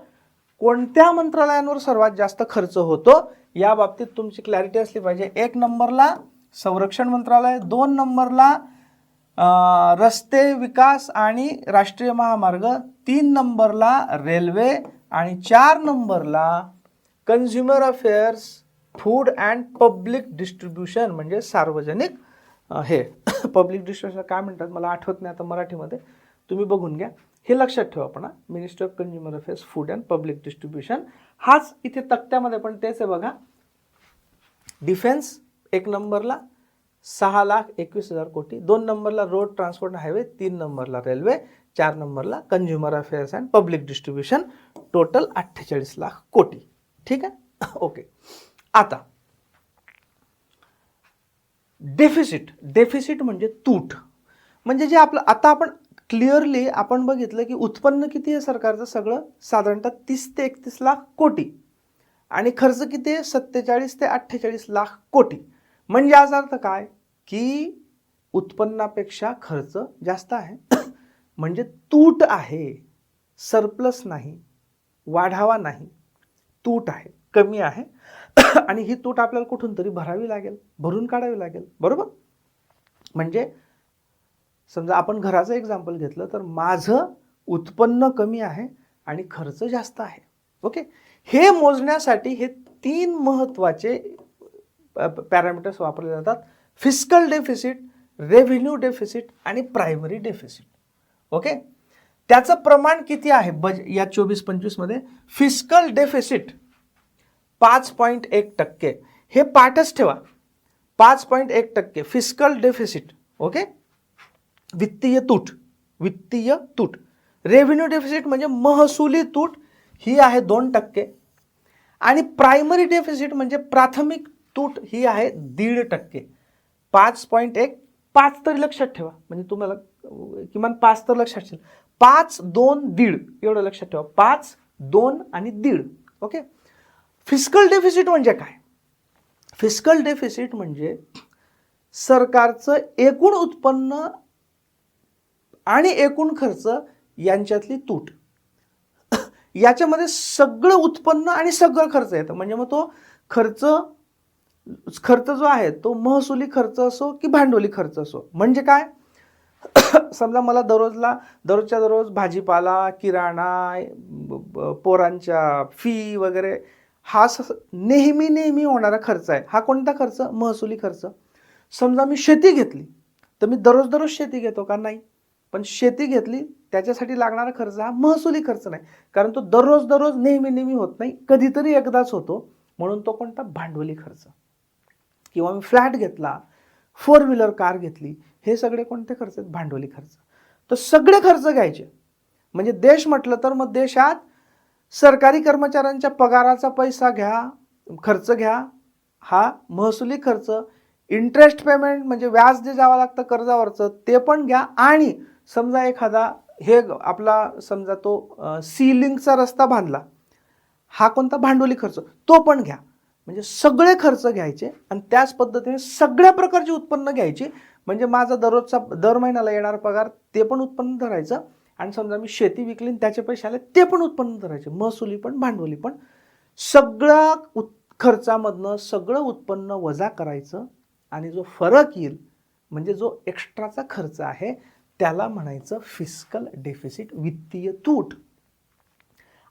कोणत्या मंत्रालयांवर सर्वात जास्त खर्च होतो या बाबतीत तुमची क्लॅरिटी असली पाहिजे. 1 नंबरला संरक्षण मंत्रालय, 2 नंबरला रस्ते विकास आणि राष्ट्रीय महामार्ग, 3 नंबरला रेल्वे आणि 4 नंबरला consumer affairs, food and public distribution म्हणजे सार्वजनिक हे पब्लिक डिस्ट्रीब्युशन काय म्हणतात मला आठवत नाही आता मराठीमध्ये, तुम्ही बघून घ्या. हे लक्षात ठेवा आपण. Ministry of consumer affairs, food and public distribution हाच इथे तक्त्यामध्ये पण तेच आहे बघा. डिफेन्स 1 नंबरला 6,21,000 कोटी, 2 नंबरला रोड ट्रान्सपोर्ट हायवे, 3 नंबरला रेल्वे, 4 नंबरला consumer affairs and public distribution, total 48 lakh कोटी. ठीक आहे. ओके, आता डेफिसिट. डेफिसिट म्हणजे तूट. म्हणजे जे आपलं आता आपण क्लिअरली आपण बघितलं की उत्पन्न किती आहे सरकारचं सगळं? साधारणतः 30 ते 31 लाख कोटी आणि खर्च किती आहे? 47 ते 48 लाख कोटी. म्हणजे याचा अर्थ काय की उत्पन्नापेक्षा खर्च जास्त आहे. म्हणजे तूट आहे, सरप्लस नाही, वाढावा नाही, तूट आहे, कमी आहे. आणि ही तूट आपल्याला कुठून तरी भरावी लागेल, भरून काढावी लागेल. बरोबर? म्हणजे समजा आपण घराचं एक्झाम्पल घेतलं तर माझं उत्पन्न कमी आहे आणि खर्च जास्त आहे. ओके, हे मोजण्यासाठी हे 3 महत्त्वाचे पॅरामीटर्स वापरले जातात. फिस्कल डेफिसिट, रेव्हेन्यू डेफिसिट आणि प्रायमरी डेफिसिट. ओके, त्याचं प्रमाण किती आहे या 24-25 मध्ये? Fiscal deficit 5.1%. हे पाठच ठेवा, 5.1% फिस्कल डेफिसिट. ओके, वित्तीय तूट. वित्तीय तूट. रेव्हेन्यू डेफिसिट म्हणजे महसुली तूट, ही आहे 2%. आणि प्रायमरी डेफिसिट म्हणजे प्राथमिक तूट, ही आहे 1.5%. 5.1, 5 तरी लक्षात ठेवा, म्हणजे तुम्हाला किमान 5 तर लक्षात ठेवा. 5, 2, 1.5 एवढं लक्षात ठेवा. 5, 2 आणि 1.5. ओके, फिस्कल डेफिसिट म्हणजे काय? फिस्कल डेफिसिट म्हणजे सरकारचं एकूण उत्पन्न आणि एकूण खर्च यांच्यातली तूट. याच्यामध्ये सगळं उत्पन्न आणि सगळं खर्च येतं. म्हणजे मग तो खर्च जो आहे तो महसुली खर्च असो की भांडवली खर्च असो. म्हणजे काय? समजा मला दररोजच्या दररोज भाजीपाला, किराणा, पोरांच्या फी वगैरे हा नेहमी होणारा खर्च आहे. हा कोणता खर्च? महसुली खर्च. समजा मी शेती घेतली तर मी दररोज शेती घेतो का? नाही. पण शेती घेतली त्याच्यासाठी लागणारा खर्च हा महसुली खर्च नाही, कारण तो दररोज नेहमी होत नाही, कधीतरी एकदाच होतो. म्हणून तो कोणता? भांडवली खर्च. किंवा मी फ्लॅट घेतला, 4 व्हीलर कार घेतली, हे सगळे कोणते खर्च आहेत? भांडवली खर्च. तर सगळे खर्च घ्यायचे. म्हणजे देश म्हटलं तर मग देशात सरकारी कर्मचाऱ्यांच्या पगाराचा पैसा घ्या, खर्च घ्या, हा महसुली खर्च. इंटरेस्ट पेमेंट म्हणजे व्याज जे जावं लागतं कर्जावरचं ते पण घ्या. आणि समजा एखादा हे आपला समजा तो सीलिंगचा रस्ता बांधला, हा कोणता? भांडवली खर्च, तो पण घ्या. म्हणजे सगळे खर्च घ्यायचे आणि त्याच पद्धतीने सगळ्या प्रकारची उत्पन्न घ्यायची. म्हणजे माझा दर महिन्याला येणारा पगार ते पण उत्पन्न धरायचं. आणि समजा मी शेती विकली आणि त्याचे पैसे आले ते पण उत्पन्न धरायचे, महसुली पण भांडवली पण. सगळ्या खर्चामधनं सगळं उत्पन्न वजा करायचं आणि जो फरक येईल म्हणजे जो एक्स्ट्राचा खर्च आहे त्याला म्हणायचं फिस्कल डेफिसिट, वित्तीय तूट.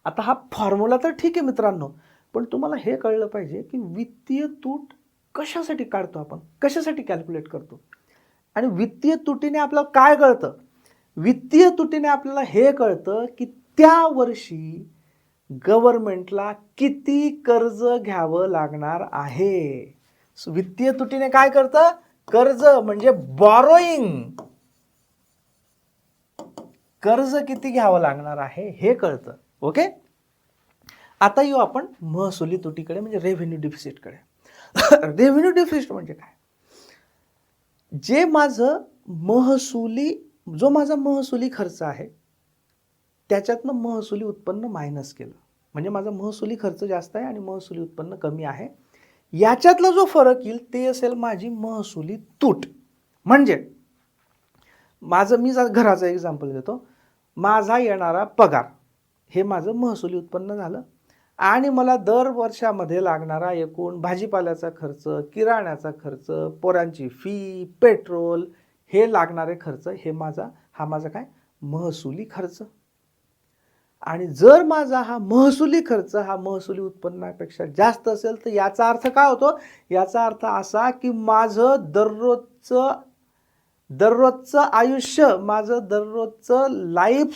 आता हा फॉर्म्युला तर ठीक आहे मित्रांनो, पण तुम्हाला हे कळलं पाहिजे की वित्तीय तूट कशासाठी काढतो आपण, कशासाठी कॅल्क्युलेट करतो, आणि वित्तीय तुटीने आपल्याला काय कळतं. वित्तीय तुटीने आपल्याला हे कळतं की त्या वर्षी गव्हर्नमेंटला किती कर्ज घ्यावं लागणार आहे. वित्तीय तुटीने काय करतं, कर्ज म्हणजे बॉरोईंग, कर्ज किती घ्यावं लागणार आहे हे कळतं. ओके, आता येऊ आपण महसुली तुटीकडे, म्हणजे रेव्हेन्यू डिफिसिटकडे. रेव्हेन्यू डिफिसिट म्हणजे काय, जे माझं महसुली, जो माझा महसुली खर्च आहे त्याच्यातनं महसुली उत्पन्न मायनस केलं, म्हणजे माझा महसुली खर्च जास्त आहे आणि महसुली उत्पन्न कमी आहे, याच्यातला जो फरक येईल ते असेल माझी महसुली तूट. म्हणजे माझं, मी घराचं एक्झाम्पल देतो, माझा येणारा पगार हे माझं महसुली उत्पन्न झालं, आणि मला दर वर्षामध्ये लागणारा एकूण भाजीपाल्याचा खर्च, किराण्याचा खर्च, पोरांची फी, पेट्रोल, हे लागणारे खर्च, हे हा माझा काय, महसुली खर्च. आणि जर माझा हा महसुली खर्च हा महसुली उत्पन्नापेक्षा जास्त असेल तर याचा अर्थ काय होतो, याचा अर्थ असा की माझं दररोजचं आयुष्य, माझं दररोजचं लाईफ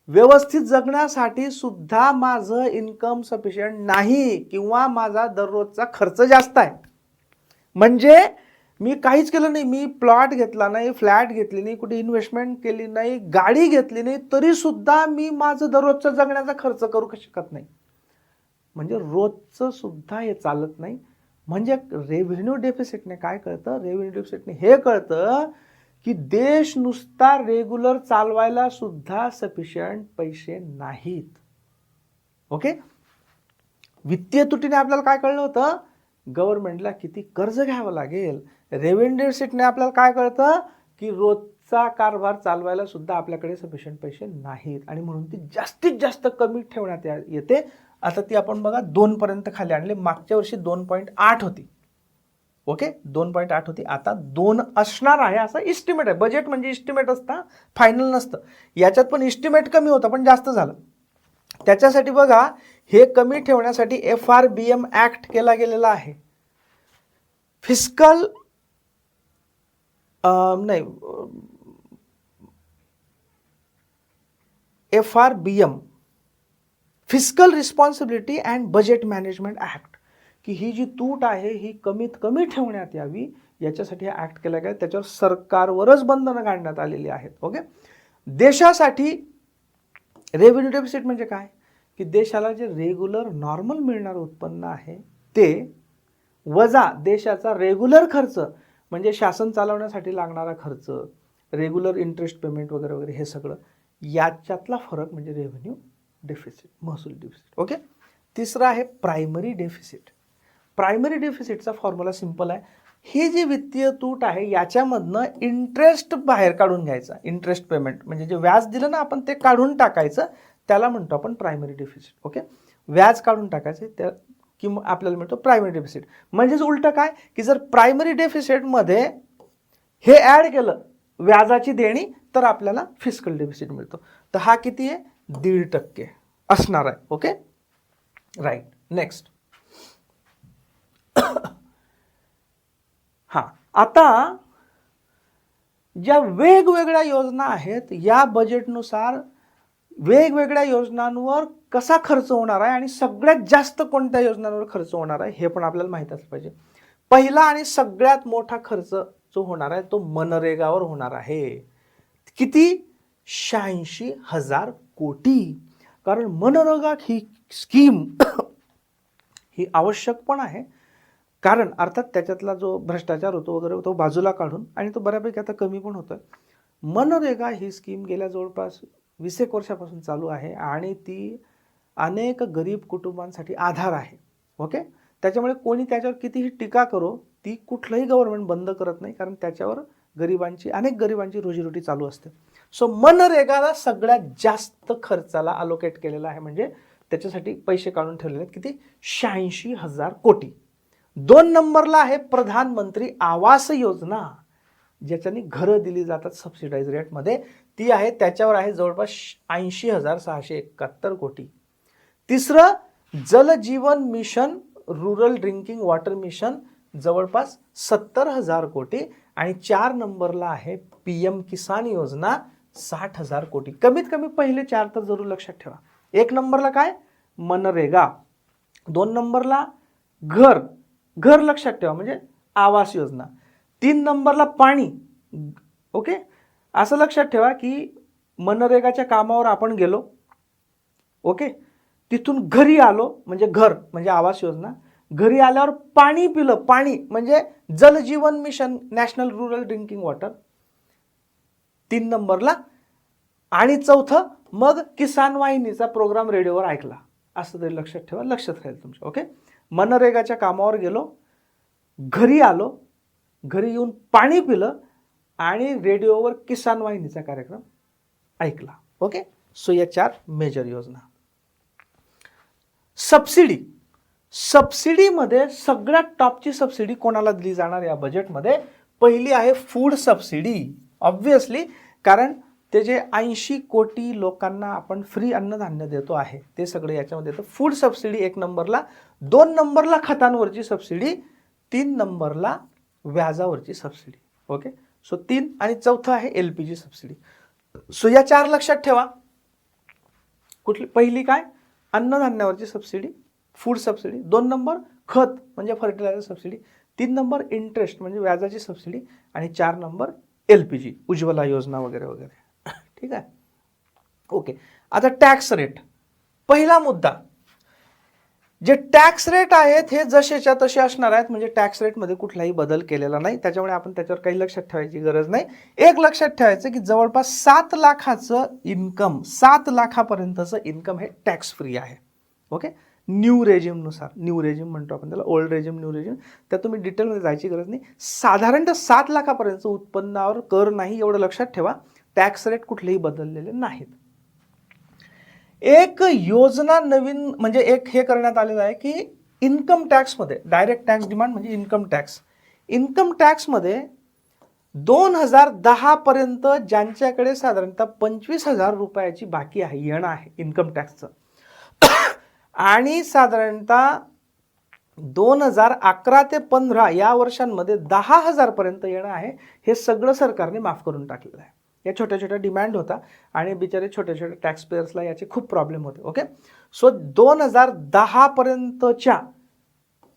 व्यवस्थित जगण्यासाठी सुद्धा माझं इन्कम सफिशियंट नाही, किंवा माझा दररोजचा खर्च जास्त आहे. म्हणजे मी काहीच केलं नाही, मी प्लॉट घेतला नाही, फ्लॅट घेतली नाही, कुठे इन्व्हेस्टमेंट केली नाही, गाडी घेतली नाही, तरी सुद्धा मी माझं दररोजचं जगण्याचा खर्च करू शकत नाही. म्हणजे रोजचं सुद्धा हे चालत नाही. म्हणजे रेव्हेन्यू डेफिसिटने काय कळतं, रेव्हेन्यू डेफिसिटने हे कळतं की देश नुसता रेग्युलर चालवायला सुद्धा सफिशियंट पैसे नाहीत. ओके, वित्तीय तुटीने आपल्याला काय कळलं होतं, गव्हर्नमेंटला किती कर्ज घ्यावं लागेल. रेव्हेन्यू डेफिसिटने आपल्याला काय कळतं की रोजचा कारभार चालवायला सुद्धा आपल्याकडे सफिशियंट पैसे नाहीत, आणि म्हणून ती जास्तीत जास्त कमी ठेवण्यात येते. आता ती आपण बघा 2 पर्यंत खाली आणले. मागच्या वर्षी 2.8 होती. ओके, 2.8 होती, आता 2 असणार आहे असा इस्टिमेट आहे. बजेट म्हणजे इस्टिमेट असतं, फायनल नसतं. याच्यात पण इस्टिमेट कमी होतं पण जास्त झालं. त्याच्यासाठी बघा, हे कमी ठेवण्यासाठी FRBM ऍक्ट केला गेलेला आहे. Fiscal FRBM, fiscal responsibility and budget management act, की ही जी तूट आहे ही कमीत कमी ठेवण्यात यावी, याच्यासाठी हा ऍक्ट केला गेला. त्याच्यावर सरकारवरच बंधनं घालण्यात आलेली आहेत. ओके, देशासाठी रेव्हेन्यू डेफिसिट म्हणजे काय, की देशाला जे रेग्युलर नॉर्मल मिळणारं उत्पन्न आहे ते वजा देशाचा रेग्युलर खर्च, म्हणजे शासन चालवण्यासाठी लागणारा खर्च, रेग्युलर इंटरेस्ट पेमेंट वगैरे वगैरे, हे सगळं याच्यातला फरक म्हणजे रेव्हेन्यू डेफिसिट, महसूल डेफिसिट. ओके, तिसरं आहे प्रायमरी डेफिसिट. प्रायमरी डेफिसिटचा फॉर्म्युला सिंपल आहे. हे जे वित्तीय तूट आहे याच्यामधनं इंटरेस्ट बाहेर काढून घ्यायचा, इंटरेस्ट पेमेंट म्हणजे जे व्याज दिलं ना आपण ते काढून टाकायचं, त्याला म्हणतो आपण प्रायमरी डेफिसिट. ओके, व्याज काढून टाकायचं, त्या किंवा आपल्याला मिळतो प्रायमरी डेफिसिट. म्हणजेच उलट काय, की जर प्रायमरी डेफिसिटमध्ये हे ॲड केलं व्याजाची देणी तर आपल्याला फिस्कल डेफिसिट मिळतो. तर हा किती आहे, 1.5% असणार आहे. Okay, right. नेक्स्ट. हां, आता ज्या वेगवेगळ्या योजना आहेत या बजेटनुसार वेगवेगळ्या योजनांवर कसा खर्च होणार आहे आणि सगळ्यात जास्त कोणत्या योजनांवर खर्च होणार आहे हे पण आपल्याला माहीत असलं पाहिजे. पहिला आणि सगळ्यात मोठा खर्च जो होणार आहे तो मनरेगावर होणार आहे. किती, 86,000 कोटी. कारण मनरेगा ही स्कीम ही आवश्यक पण आहे, कारण अर्थात त्याच्यातला जो भ्रष्टाचार होतो वगैरे तो बाजूला काढून, आणि तो बऱ्यापैकी आता कमी पण होतोय. मनरेगा ही स्कीम गेल्या जवळपास 20 वर्षापासून चालू आहे आणि ती अनेक गरीब कुटुंबांसाठी आधार आहे. ओके, त्याच्यामुळे कोणी त्याच्यावर कितीही टीका करो, ती कुठलंही गव्हर्नमेंट बंद करत नाही, कारण त्याच्यावर अनेक गरिबांची रोजीरोटी चालू असते. सो मनरेगाला सगळ्यात जास्त खर्चाला अलोकेट केलेला आहे, म्हणजे त्याच्यासाठी पैसे काढून ठेवलेले आहेत. किती, 86,000 कोटी. 2 नंबरला आहे प्रधानमंत्री आवास योजना. ज्याच्यानी घरं दिली जातात सबसिडाईज रेटमध्ये, ती आहे, त्याच्यावर आहे जवळपास 80,671 कोटी. तिसरं Jal Jeevan mission, rural drinking water mission, जवळपास 70,000 कोटी. आणि 4 नंबरला आहे PM किसान योजना, 60,000 कोटी. कमीत कमी पहिले 4 तर जरूर लक्षात ठेवा. 1 नंबरला काय, मनरेगा. 2 नंबरला घर लक्षात ठेवा म्हणजे आवास योजना. 3 नंबरला पाणी. ओके, असं लक्षात ठेवा की मनरेगाच्या कामावर आपण गेलो, ओके, तिथून घरी आलो म्हणजे घर म्हणजे आवास योजना, घरी आल्यावर पाणी पिलं, पाणी म्हणजे Jal Jeevan mission, national rural drinking water 3 नंबरला. आणि चौथं मग किसान वाहिनीचा प्रोग्राम रेडिओवर ऐकला, असं तरी लक्षात ठेवा, लक्षात राहील तुमच्या. ओके, मनरेगाच्या कामावर गेलो, घरी आलो, घरी येऊन पाणी पिलं आणि रेडिओवर किसान वाहिनीचा कार्यक्रम ऐकला. ओके, सो या 4 मेजर योजना. सबसिडीमध्ये सगळ्यात टॉपची सबसिडी कोणाला दिली जाणार या बजेटमध्ये? पहिली आहे फूड सबसिडी, ऑब्व्हियसली, कारण ते जे 80 कोटी लोकांना आपण फ्री अन्नधान्य देतो आहे ते सगळे याच्यामध्ये येतं. फूड सबसिडी 1 नंबरला, 2 नंबरला खतांवरची सबसिडी, 3 नंबरला व्याजावरची सबसिडी. ओके, सो 3 आणि चौथं आहे LPG सबसिडी. सो या 4 लक्षात ठेवा. कुठली? पहिली काय, अन्नधान्यावरची सबसिडी, फूड सबसिडी. 2 नंबर खत म्हणजे फर्टिलायझर सबसिडी. 3 नंबर इंटरेस्ट म्हणजे व्याजाची सबसिडी. आणि 4 नंबर LPG, उज्ज्वला योजना वगैरे वगैरे. ठीक आहे, ओके. आता टॅक्स रेट, पहिला मुद्दा. जे टॅक्स रेट आहेत हे जसेच्या तसे असणार आहेत, म्हणजे टॅक्स रेटमध्ये कुठलाही बदल केलेला नाही, त्याच्यामुळे आपण त्याच्यावर काही लक्षात ठेवायची गरज नाही. एक लक्षात ठेवायचं की जवळपास 7 लाखाचं इन्कम, 7 लाखापर्यंतचं इन्कम हे टॅक्स फ्री आहे. ओके, न्यू रेजिमनुसार, न्यू रेजिम म्हणतो आपण त्याला, ओल्ड रेजिम, न्यू रेजिम, त्या तुम्ही डिटेलमध्ये जायची गरज नाही. साधारणतः 7 लाखापर्यंत उत्पन्नावर कर नाही, एवढं लक्षात ठेवा. टॅक्स रेट कुठलेही बदललेले नाहीत. एक योजना नवीन म्हणजे एक हे करण्यात आलेलं आहे की इन्कम टॅक्समध्ये, डायरेक्ट टॅक्स डिमांड म्हणजे इन्कम टॅक्समध्ये 2010 पर्यंत ज्यांच्याकडे साधारणतः 25,000 रुपयाची बाकी आहे, येणं आहे इन्कम टॅक्सचं, आणि साधारणतः 2011 ते 15 या वर्षांमध्ये 10,000 पर्यंत येणं आहे, हे सगळं सरकारने माफ करून टाकलेलं आहे. या छोट्या छोट्या डिमांड होता आणि बिचारे छोट्या छोट्या टॅक्स पेयर्सला याचे खूप प्रॉब्लेम होते. ओके, सो 2010 पर्यंतच्या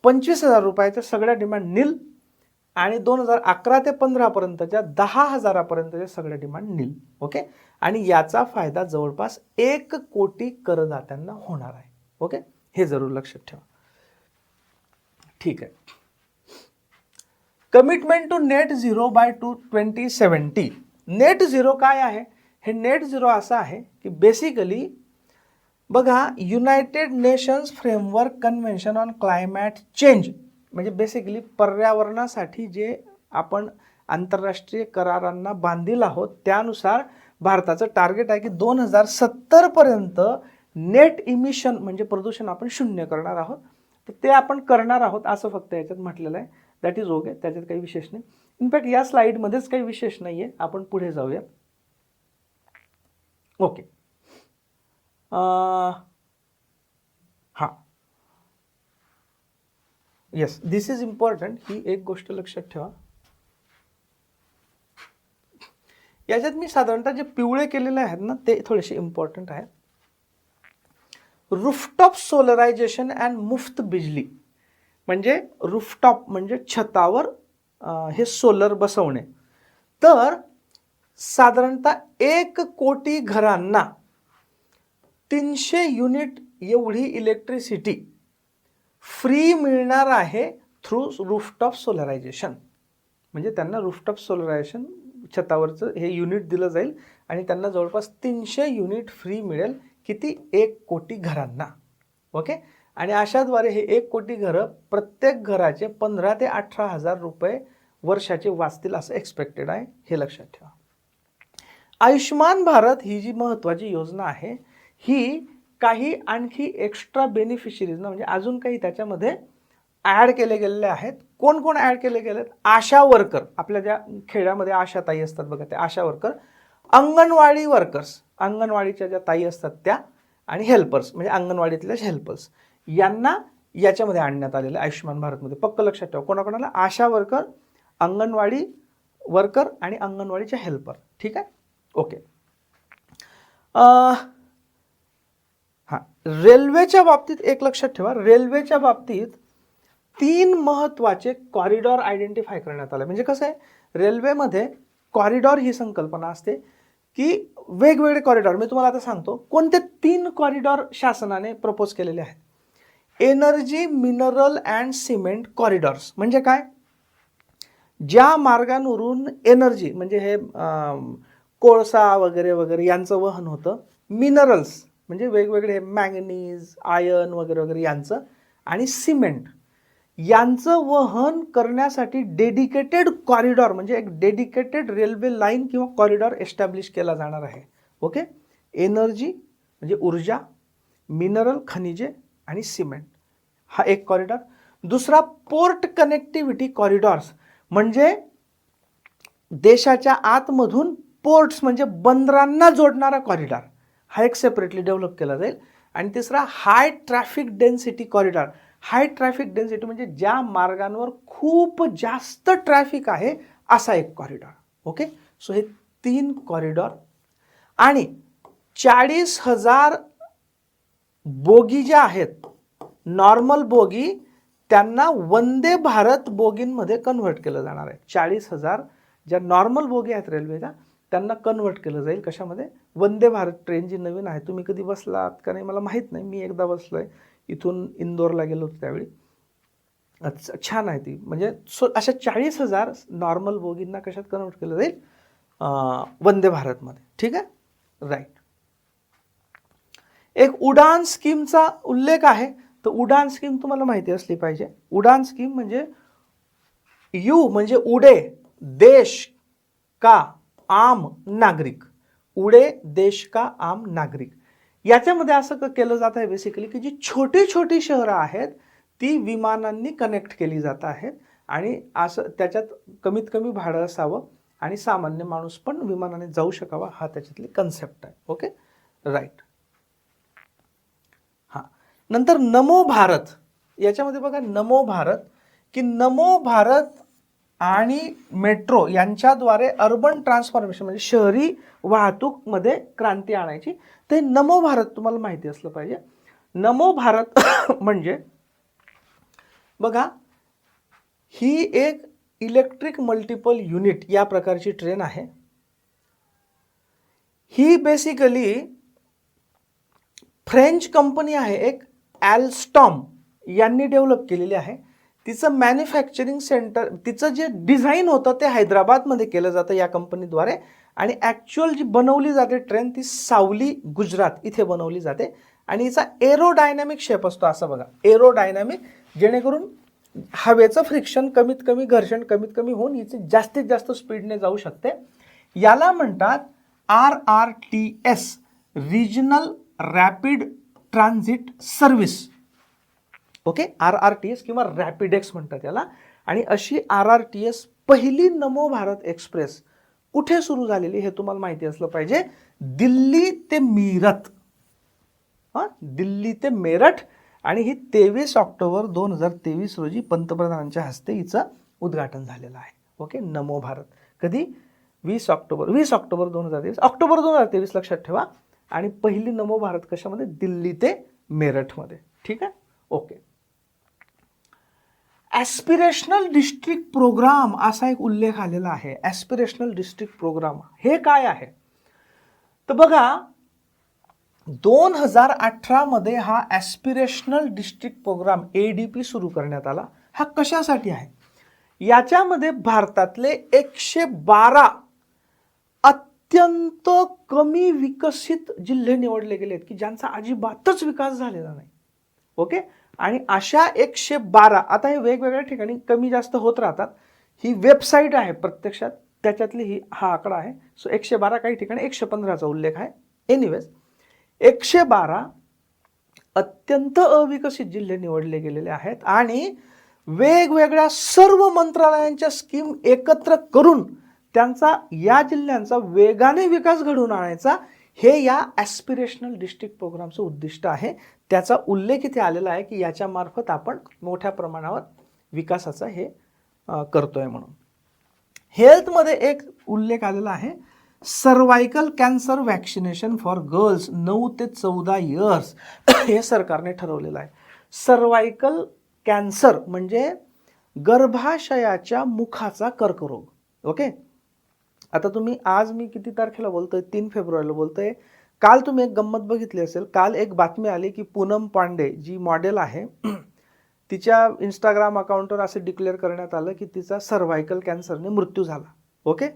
25,000 रुपयाच्या सगळ्या डिमांड नील, आणि 2011 ते 15 पर्यंतच्या 10,000 पर्यंतच्या सगळ्या डिमांड नील. ओके, आणि याचा फायदा जवळपास 1 कोटी करदात्यांना होणार आहे. ओके, हे जरूर लक्षात ठेवा. ठीक आहे. Commitment to net zero by 2070. Net zero काय आहे? हे नेट झिरो असं आहे की बेसिकली बघा, United nations framework convention on climate change म्हणजे बेसिकली पर्यावरणासाठी जे आपण आंतरराष्ट्रीय करारांना बांधील आहोत, त्यानुसार भारताचं टार्गेट आहे की 2070 पर्यंत नेट इमिशन म्हणजे प्रदूषण आपण 0 करणार आहोत. तर ते आपण करणार आहोत असं फक्त याच्यात म्हटलेलं आहे. दॅट इज ओके, त्याच्यात काही विशेष नाही. इनफॅक्ट या स्लाइडमध्येच काही विशेष नाही आहे, आपण पुढे जाऊया. ओके, हां, येस, दिस इज इम्पॉर्टंट. ही एक गोष्ट लक्षात ठेवा. याच्यात मी साधारणतः जे पिवळे केलेले आहेत ना ते थोडेसे इम्पॉर्टंट आहेत. रूफटॉप सोलरायझेशन अँड मुफ्त बिजली म्हणजे रूफटॉप म्हणजे छतावर हे सोलर बसवणे. तर साधारणतः 1 कोटी घरांना 300 युनिट एवढी इलेक्ट्रिसिटी फ्री मिळणार आहे थ्रू रूफटॉप सोलरायझेशन. म्हणजे त्यांना रूफटॉप सोलरायझेशन छतावरचं हे युनिट दिलं जाईल आणि त्यांना जवळपास 300 युनिट फ्री मिळेल. किती? 1 कोटी घरांना. ओके, आणि अशाद्वारे हे 1 कोटी घरं प्रत्येक घराचे 15 ते 18,000 रुपये वर्षाचे वाचतील असं एक्सपेक्टेड आहे, हे लक्षात ठेवा. आयुष्मान भारत ही जी महत्त्वाची योजना आहे, ही काही आणखी एक्स्ट्रा बेनिफिशरीजना म्हणजे अजून काही त्याच्यामध्ये ॲड केले गेलेले आहेत. कोण कोण ॲड केले गेलेत? आशा वर्कर, आपल्या ज्या खेड्यामध्ये आशा ताई असतात बघा, त्या आशा वर्कर, अंगणवाडी वर्कर्स, अंगणवाडीच्या ज्या ताई असतात त्या, आणि हेल्पर्स म्हणजे अंगणवाडीतल्या हेल्पर्स, यांना याच्यामध्ये आणण्यात आलेलं आयुष्यमान भारतमध्ये. पक्क लक्षात ठेवा, कोणाकोणाला? आशा वर्कर, अंगणवाडी वर्कर आणि अंगणवाडीच्या हेल्पर. ठीक आहे, ओके. हां, रेल्वेच्या बाबतीत एक लक्षात ठेवा, रेल्वेच्या बाबतीत 3 महत्त्वाचे कॉरिडॉर आयडेंटिफाय करण्यात आले. म्हणजे कसं आहे, रेल्वेमध्ये कॉरिडॉर ही संकल्पना असते की वेगवेगळे कॉरिडॉर, मी तुम्हाला आता सांगतो कोणते 3 कॉरिडॉर शासनाने प्रपोज केलेले आहेत. Energy, mineral and cement corridors म्हणजे काय? ज्या मार्गांवरून एनर्जी म्हणजे हे कोळसा वगैरे वगैरे यांचं वहन होतं, मिनरल्स म्हणजे वेगवेगळे मॅंगनीज, आयर्न वगैरे वगैरे यांचं, आणि सिमेंट यांचं वहन करण्यासाठी डेडिकेटेड कॉरिडॉर म्हणजे एक डेडिकेटेड रेल्वे लाईन किंवा कॉरिडॉर एस्टॅब्लिश केला जाणार आहे. ओके, एनर्जी म्हणजे ऊर्जा, मिनरल खनिजे आणि सिमेंट हा एक कॉरिडॉर. दुसरा पोर्ट कनेक्टिव्हिटी कॉरिडॉर्स म्हणजे देशाच्या आतमधून पोर्ट्स म्हणजे बंदरांना जोडणारा कॉरिडॉर, हा एक सेपरेटली डेव्हलप केला जाईल. आणि तिसरा हाय ट्रॅफिक डेन्सिटी कॉरिडॉर. हाय ट्रॅफिक डेन्सिटी म्हणजे ज्या मार्गांवर खूप जास्त ट्रॅफिक आहे असा एक कॉरिडॉर. ओके, सो हे 3 कॉरिडॉर. आणि 40,000 बोगी ज्या आहेत, नॉर्मल बोगी, त्यांना वंदे भारत बोगींमध्ये कन्व्हर्ट केलं जाणार आहे. 40,000 ज्या नॉर्मल बोगी आहेत रेल्वेच्या त्यांना कन्व्हर्ट केलं जाईल कशामध्ये? वंदे भारत ट्रेन जी नवीन आहे. तुम्ही कधी बसलात का नाही मला माहीत नाही, मी एकदा बसलो आहे, इथून इंदोरला गेलो होतो त्यावेळी. छान आहे ती. म्हणजे अशा 40,000 नॉर्मल बोगींना कशात कन्व्हर्ट केलं जाईल? वंदे भारतमध्ये. ठीक आहे, राईट. एक उडान स्कीमचा उल्लेख आहे. तर उडान स्कीम तुम्हाला माहिती असली पाहिजे. उडान स्कीम म्हणजे यू म्हणजे उडे, देश का आम नागरिक, उडे देश का आम नागरिक. याच्यामध्ये असं केलं जात आहे बेसिकली की जी छोटी छोटी शहरं आहेत ती विमानांनी कनेक्ट केली जात आहेत, आणि असं त्याच्यात कमीत कमी भाडं असावं आणि सामान्य माणूस पण विमानाने जाऊ शकावा, हा त्याच्यातली कन्सेप्ट आहे. Okay, right. हां, नंतर नमो भारत. याच्यामध्ये बघा नमो भारत, की नमो भारत आणि मेट्रो यांच्याद्वारे अर्बन ट्रान्सफॉर्मेशन म्हणजे शहरी वाहतूकमध्ये क्रांती आणायची. ते नमो भारत तुम्हाला माहिती असलं पाहिजे. नमो भारत म्हणजे बघा, ही एक इलेक्ट्रिक मल्टिपल युनिट या प्रकारची ट्रेन आहे. ही बेसिकली फ्रेंच कंपनी आहे एक, ॲल्स्टॉम यांनी डेव्हलप केलेली आहे. तिचं मॅन्युफॅक्चरिंग सेंटर, तिचं जे डिझाईन होतं ते हैदराबादमध्ये केलं जातं या कंपनीद्वारे, आणि ॲक्च्युअल जी बनवली जाते ट्रेन ती सावली गुजरात इथे बनवली जाते. आणि हिचा एरोडायनॅमिक शेप असतो असा बघा, एरोडायनॅमिक, जेणेकरून हवेचं फ्रिक्शन कमीत कमी, घर्षण कमीत कमी होऊन हिची जास्तीत जास्त स्पीडने जाऊ शकते. याला म्हणतात RRTS, regional rapid transit service. Okay, RRTS किंवा रॅपिडेक्स म्हणतात याला. आणि अशी RRTS पहिली नमो भारत एक्सप्रेस कुठे सुरू झालेली हे तुम्हाला माहिती असलं पाहिजे. दिल्ली ते मीरत. दिल्ली ते मेरठ. आणि ही 23 ऑक्टोबर 2023 रोजी पंतप्रधानांच्या हस्ते हिचं उद्घाटन झालेलं आहे. ओके, नमो भारत कधी? 20 ऑक्टोबर 2023, ऑक्टोबर 2023 लक्षात ठेवा. आणि पहिली नमो भारत कशामध्ये? दिल्ली ते मेरठमध्ये. ठीक आहे, ओके. ॲस्पिरेशनल डिस्ट्रिक्ट प्रोग्राम असा एक उल्लेख आलेला आहे. ॲस्पिरेशनल डिस्ट्रिक्ट प्रोग्राम हे काय आहे? तर बघा, 2018 मध्ये हा ॲस्पिरेशनल डिस्ट्रिक्ट प्रोग्राम ADP सुरू करण्यात आला. हा कशासाठी आहे? याच्यामध्ये भारतातले 112 अत्यंत कमी विकसित जिल्हे निवडले गेलेत की ज्यांचा अजिबातच विकास झालेला नाही. ओके, आणि अशा 112, आता हे वेगवेगळ्या ठिकाणी कमी जास्त होत राहतात. ही वेबसाईट आहे प्रत्यक्षात, त्याच्यातली हा आकडा आहे. सो 112, काही ठिकाणी 115चा उल्लेख आहे. एनिवेज, 112 अत्यंत अविकसित जिल्हे निवडले गेलेले आहेत. आणि वेगवेगळ्या सर्व मंत्रालयांच्या स्कीम एकत्र करून त्यांचा या जिल्ह्यांचा वेगाने विकास घडवून आणायचा, हे या ॲस्पिरेशनल डिस्ट्रिक्ट प्रोग्रामचं उद्दिष्ट आहे. त्याचा उल्लेख इथे आलेला आहे की याच्या मार्फत आपण मोठ्या प्रमाणावर विकासाचा हे करतोय म्हणून. हेल्थमध्ये एक उल्लेख आलेला आहे, cervical cancer vaccination for girls 9 ते 14 इयर्स हे सरकारने ठरवलेलं आहे. सर्वायकल कॅन्सर म्हणजे गर्भाशयाच्या मुखाचा कर्करोग. ओके, आता तुम्ही, आज मी किती तारखेला बोलतोय, 3 फेब्रुवारीला बोलतोय. काल तुम्ही एक गंमत बघितली असेल, काल एक बातमी आली की पूनम पांडे जी मॉडेल आहे तिच्या इंस्टाग्राम अकाउंटवर असं डिक्लेअर करण्यात आलं की तिचा सर्व्हायकल कॅन्सरने मृत्यू झाला. ओके,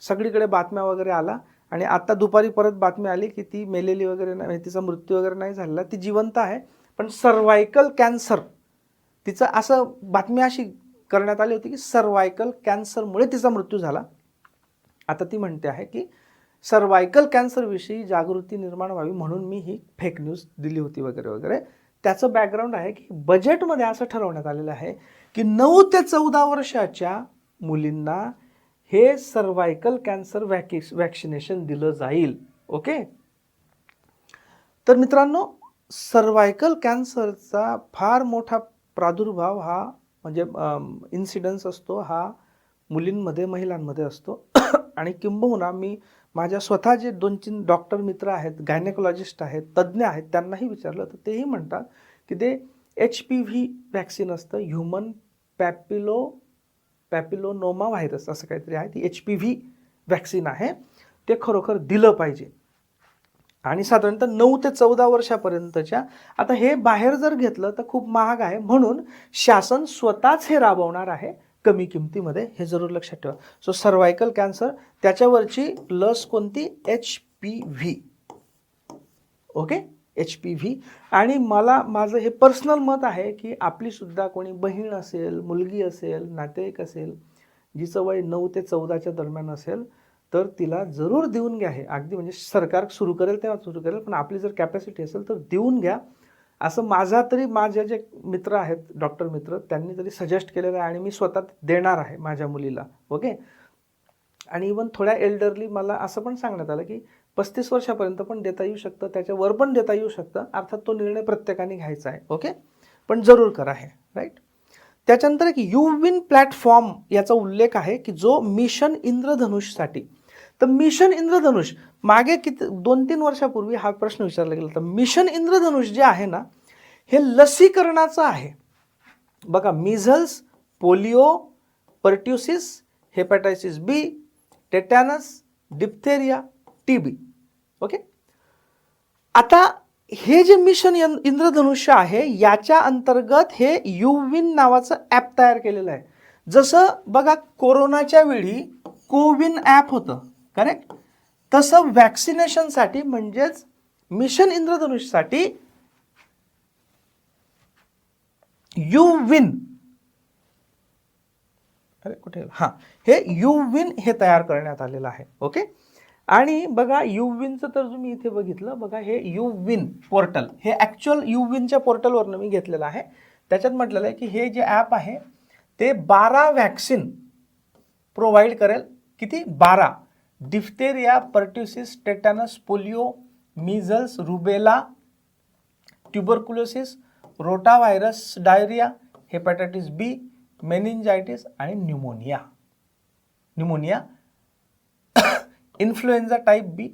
सगळीकडे बातम्या वगैरे आला आणि आता दुपारी परत बातमी आली की ती मेलेली वगैरे नाही, तिचा मृत्यू वगैरे नाही झालेला, ती जिवंत आहे. पण सर्व्हायकल कॅन्सर तिचं, असं बातमी अशी करण्यात आली होती की सर्व्हायकल कॅन्सरमुळे तिचा मृत्यू झाला. आता ती म्हणते आहे की सर्व्हायकल कॅन्सरविषयी जागृती निर्माण व्हावी म्हणून मी ही फेक न्यूज दिली होती वगैरे वगैरे. त्याचं बॅकग्राऊंड आहे की बजेटमध्ये असं ठरवण्यात आलेलं आहे की 9 ते 14 वर्षाच्या मुलींना हे सर्व्हायकल कॅन्सर वॅक्सिनेशन दिलं जाईल. ओके, तर मित्रांनो, सर्व्हायकल कॅन्सरचा फार मोठा प्रादुर्भाव हा म्हणजे इन्सिडन्स असतो हा मुलींमध्ये, महिलांमध्ये असतो. आणि किंबहुना मी माझ्या स्वतः जे 2-3 डॉक्टर मित्र आहेत, गायनेकोलॉजिस्ट आहेत, तज्ज्ञ आहेत, त्यांनाही विचारलं तर तेही म्हणतात की ते HPV वॅक्सिन असतं, ह्युमन पॅपिलोनोमा व्हायरस असं काहीतरी आहे, ती HPV वॅक्सिन आहे, ते खरोखर दिलं पाहिजे. आणि साधारणतः 9 ते 14 वर्षापर्यंतच्या. आता हे बाहेर जर घेतलं तर खूप महाग आहे, म्हणून शासन स्वतःच हे राबवणार आहे कमी किमतीमध्ये, हे जरूर लक्षात ठेवा. सो सर्व्हायकल कॅन्सर, त्याच्यावरची लस कोणती, HPV. Okay, HPV. आणि माझं हे पर्सनल मत आहे की आपली सुद्धा कोणी बहीण असेल, मुलगी असेल, नातेवाईक असेल, जिचं वय 9 ते 14च्या दरम्यान असेल तर तिला जरूर देऊन घ्या. हे अगदी म्हणजे सरकार सुरू करेल तेव्हा सुरू करेल, पण आपली जर कॅपॅसिटी असेल तर देऊन घ्या, असं माझे जे मित्र आहेत, डॉक्टर मित्र, त्यांनी तरी सजेस्ट केलेलं आहे आणि मी स्वतः देणार आहे माझ्या मुलीला. ओके, आणि इवन थोड्या एल्डरली मला असं पण सांगण्यात आलं की 35 वर्षापर्यंत पण देता येऊ शकतं, त्याच्यावर पण देता येऊ शकतं. अर्थात तो निर्णय प्रत्येकाने घ्यायचा आहे. ओके, पण जरूर करा हे, राईट. त्याच्यानंतर एक युविन प्लॅटफॉर्म याचा उल्लेख आहे की जो मिशन इंद्रधनुषसाठी. तर मिशन इंद्रधनुष मागे किती 2-3 वर्षापूर्वी हा प्रश्न विचारला गेला. तर मिशन इंद्रधनुष जे आहे ना, हे लसीकरणाचं आहे. बघा, measles, polio, pertussis, hepatitis B, tetanus, diphtheria, TB. Okay, आता हे जे मिशन इंद्रधनुष्य आहे याच्या अंतर्गत हे युविन नावाचं ॲप तयार केलेलं आहे. जसं बघा कोरोनाच्या वेळी कोविन ॲप होतं, करेक्ट, तसं वॅक्सिनेशनसाठी म्हणजेच मिशन इंद्रधनुषसाठी युविन, हे युविन हे तयार करण्यात आलेलं आहे. ओके, आणि बघा युविनचं तर तुम्ही इथे बघितलं, बघा हे युविन पोर्टल, हे ॲक्च्युअल युविनच्या पोर्टलवरनं मी घेतलेलं आहे. त्याच्यात म्हटलेलं आहे की हे जे ॲप आहे ते 12 वॅक्सिन प्रोव्हाइड करेल. किती? 12. Diphtheria, pertussis, tetanus, polio, measles, rubella, tuberculosis, rotavirus, diarrhoea, hepatitis B, meningitis आणि pneumonia, influenza type B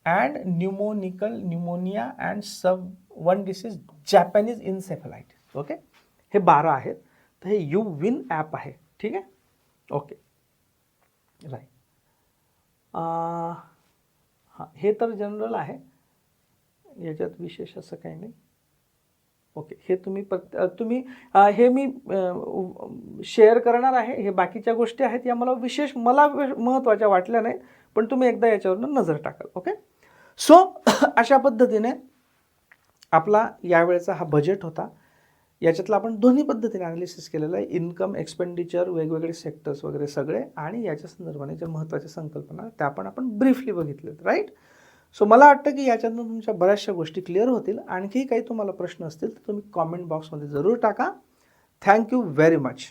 and pneumococcal pneumonia and sub 1 disease Japanese encephalitis. Okay, हे 12 आहेत. तर हे युविन ॲप आहे. ठीक आहे, ओके, राईट. हां, हे तर जनरल आहे, याच्यात विशेष असं काही नाही. ओके, हे तुम्ही हे मी शेअर करणार आहे. हे बाकीच्या गोष्टी आहेत या मला महत्त्वाच्या वाटल्या नाही, पण तुम्ही एकदा याच्यावरनं नजर टाकाल. ओके, सो अशा पद्धतीने आपला यावेळेचा हा बजेट होता. याच्यातलं आपण दोन्ही पद्धतीने ॲनालिसिस केलेलं आहे, इन्कम, एक्सपेंडिचर, वेगवेगळे सेक्टर्स वगैरे सगळे, आणि याच्या संदर्भाने ज्या महत्त्वाच्या संकल्पना त्या पण आपण ब्रीफली बघितलेत, राईट. सो मला वाटतं की याच्यातून तुमच्या बऱ्याचशा गोष्टी क्लिअर होतील. आणखी काही तुम्हाला प्रश्न असतील तर तुम्ही कॉमेंट बॉक्समध्ये जरूर टाका. Thank you very much.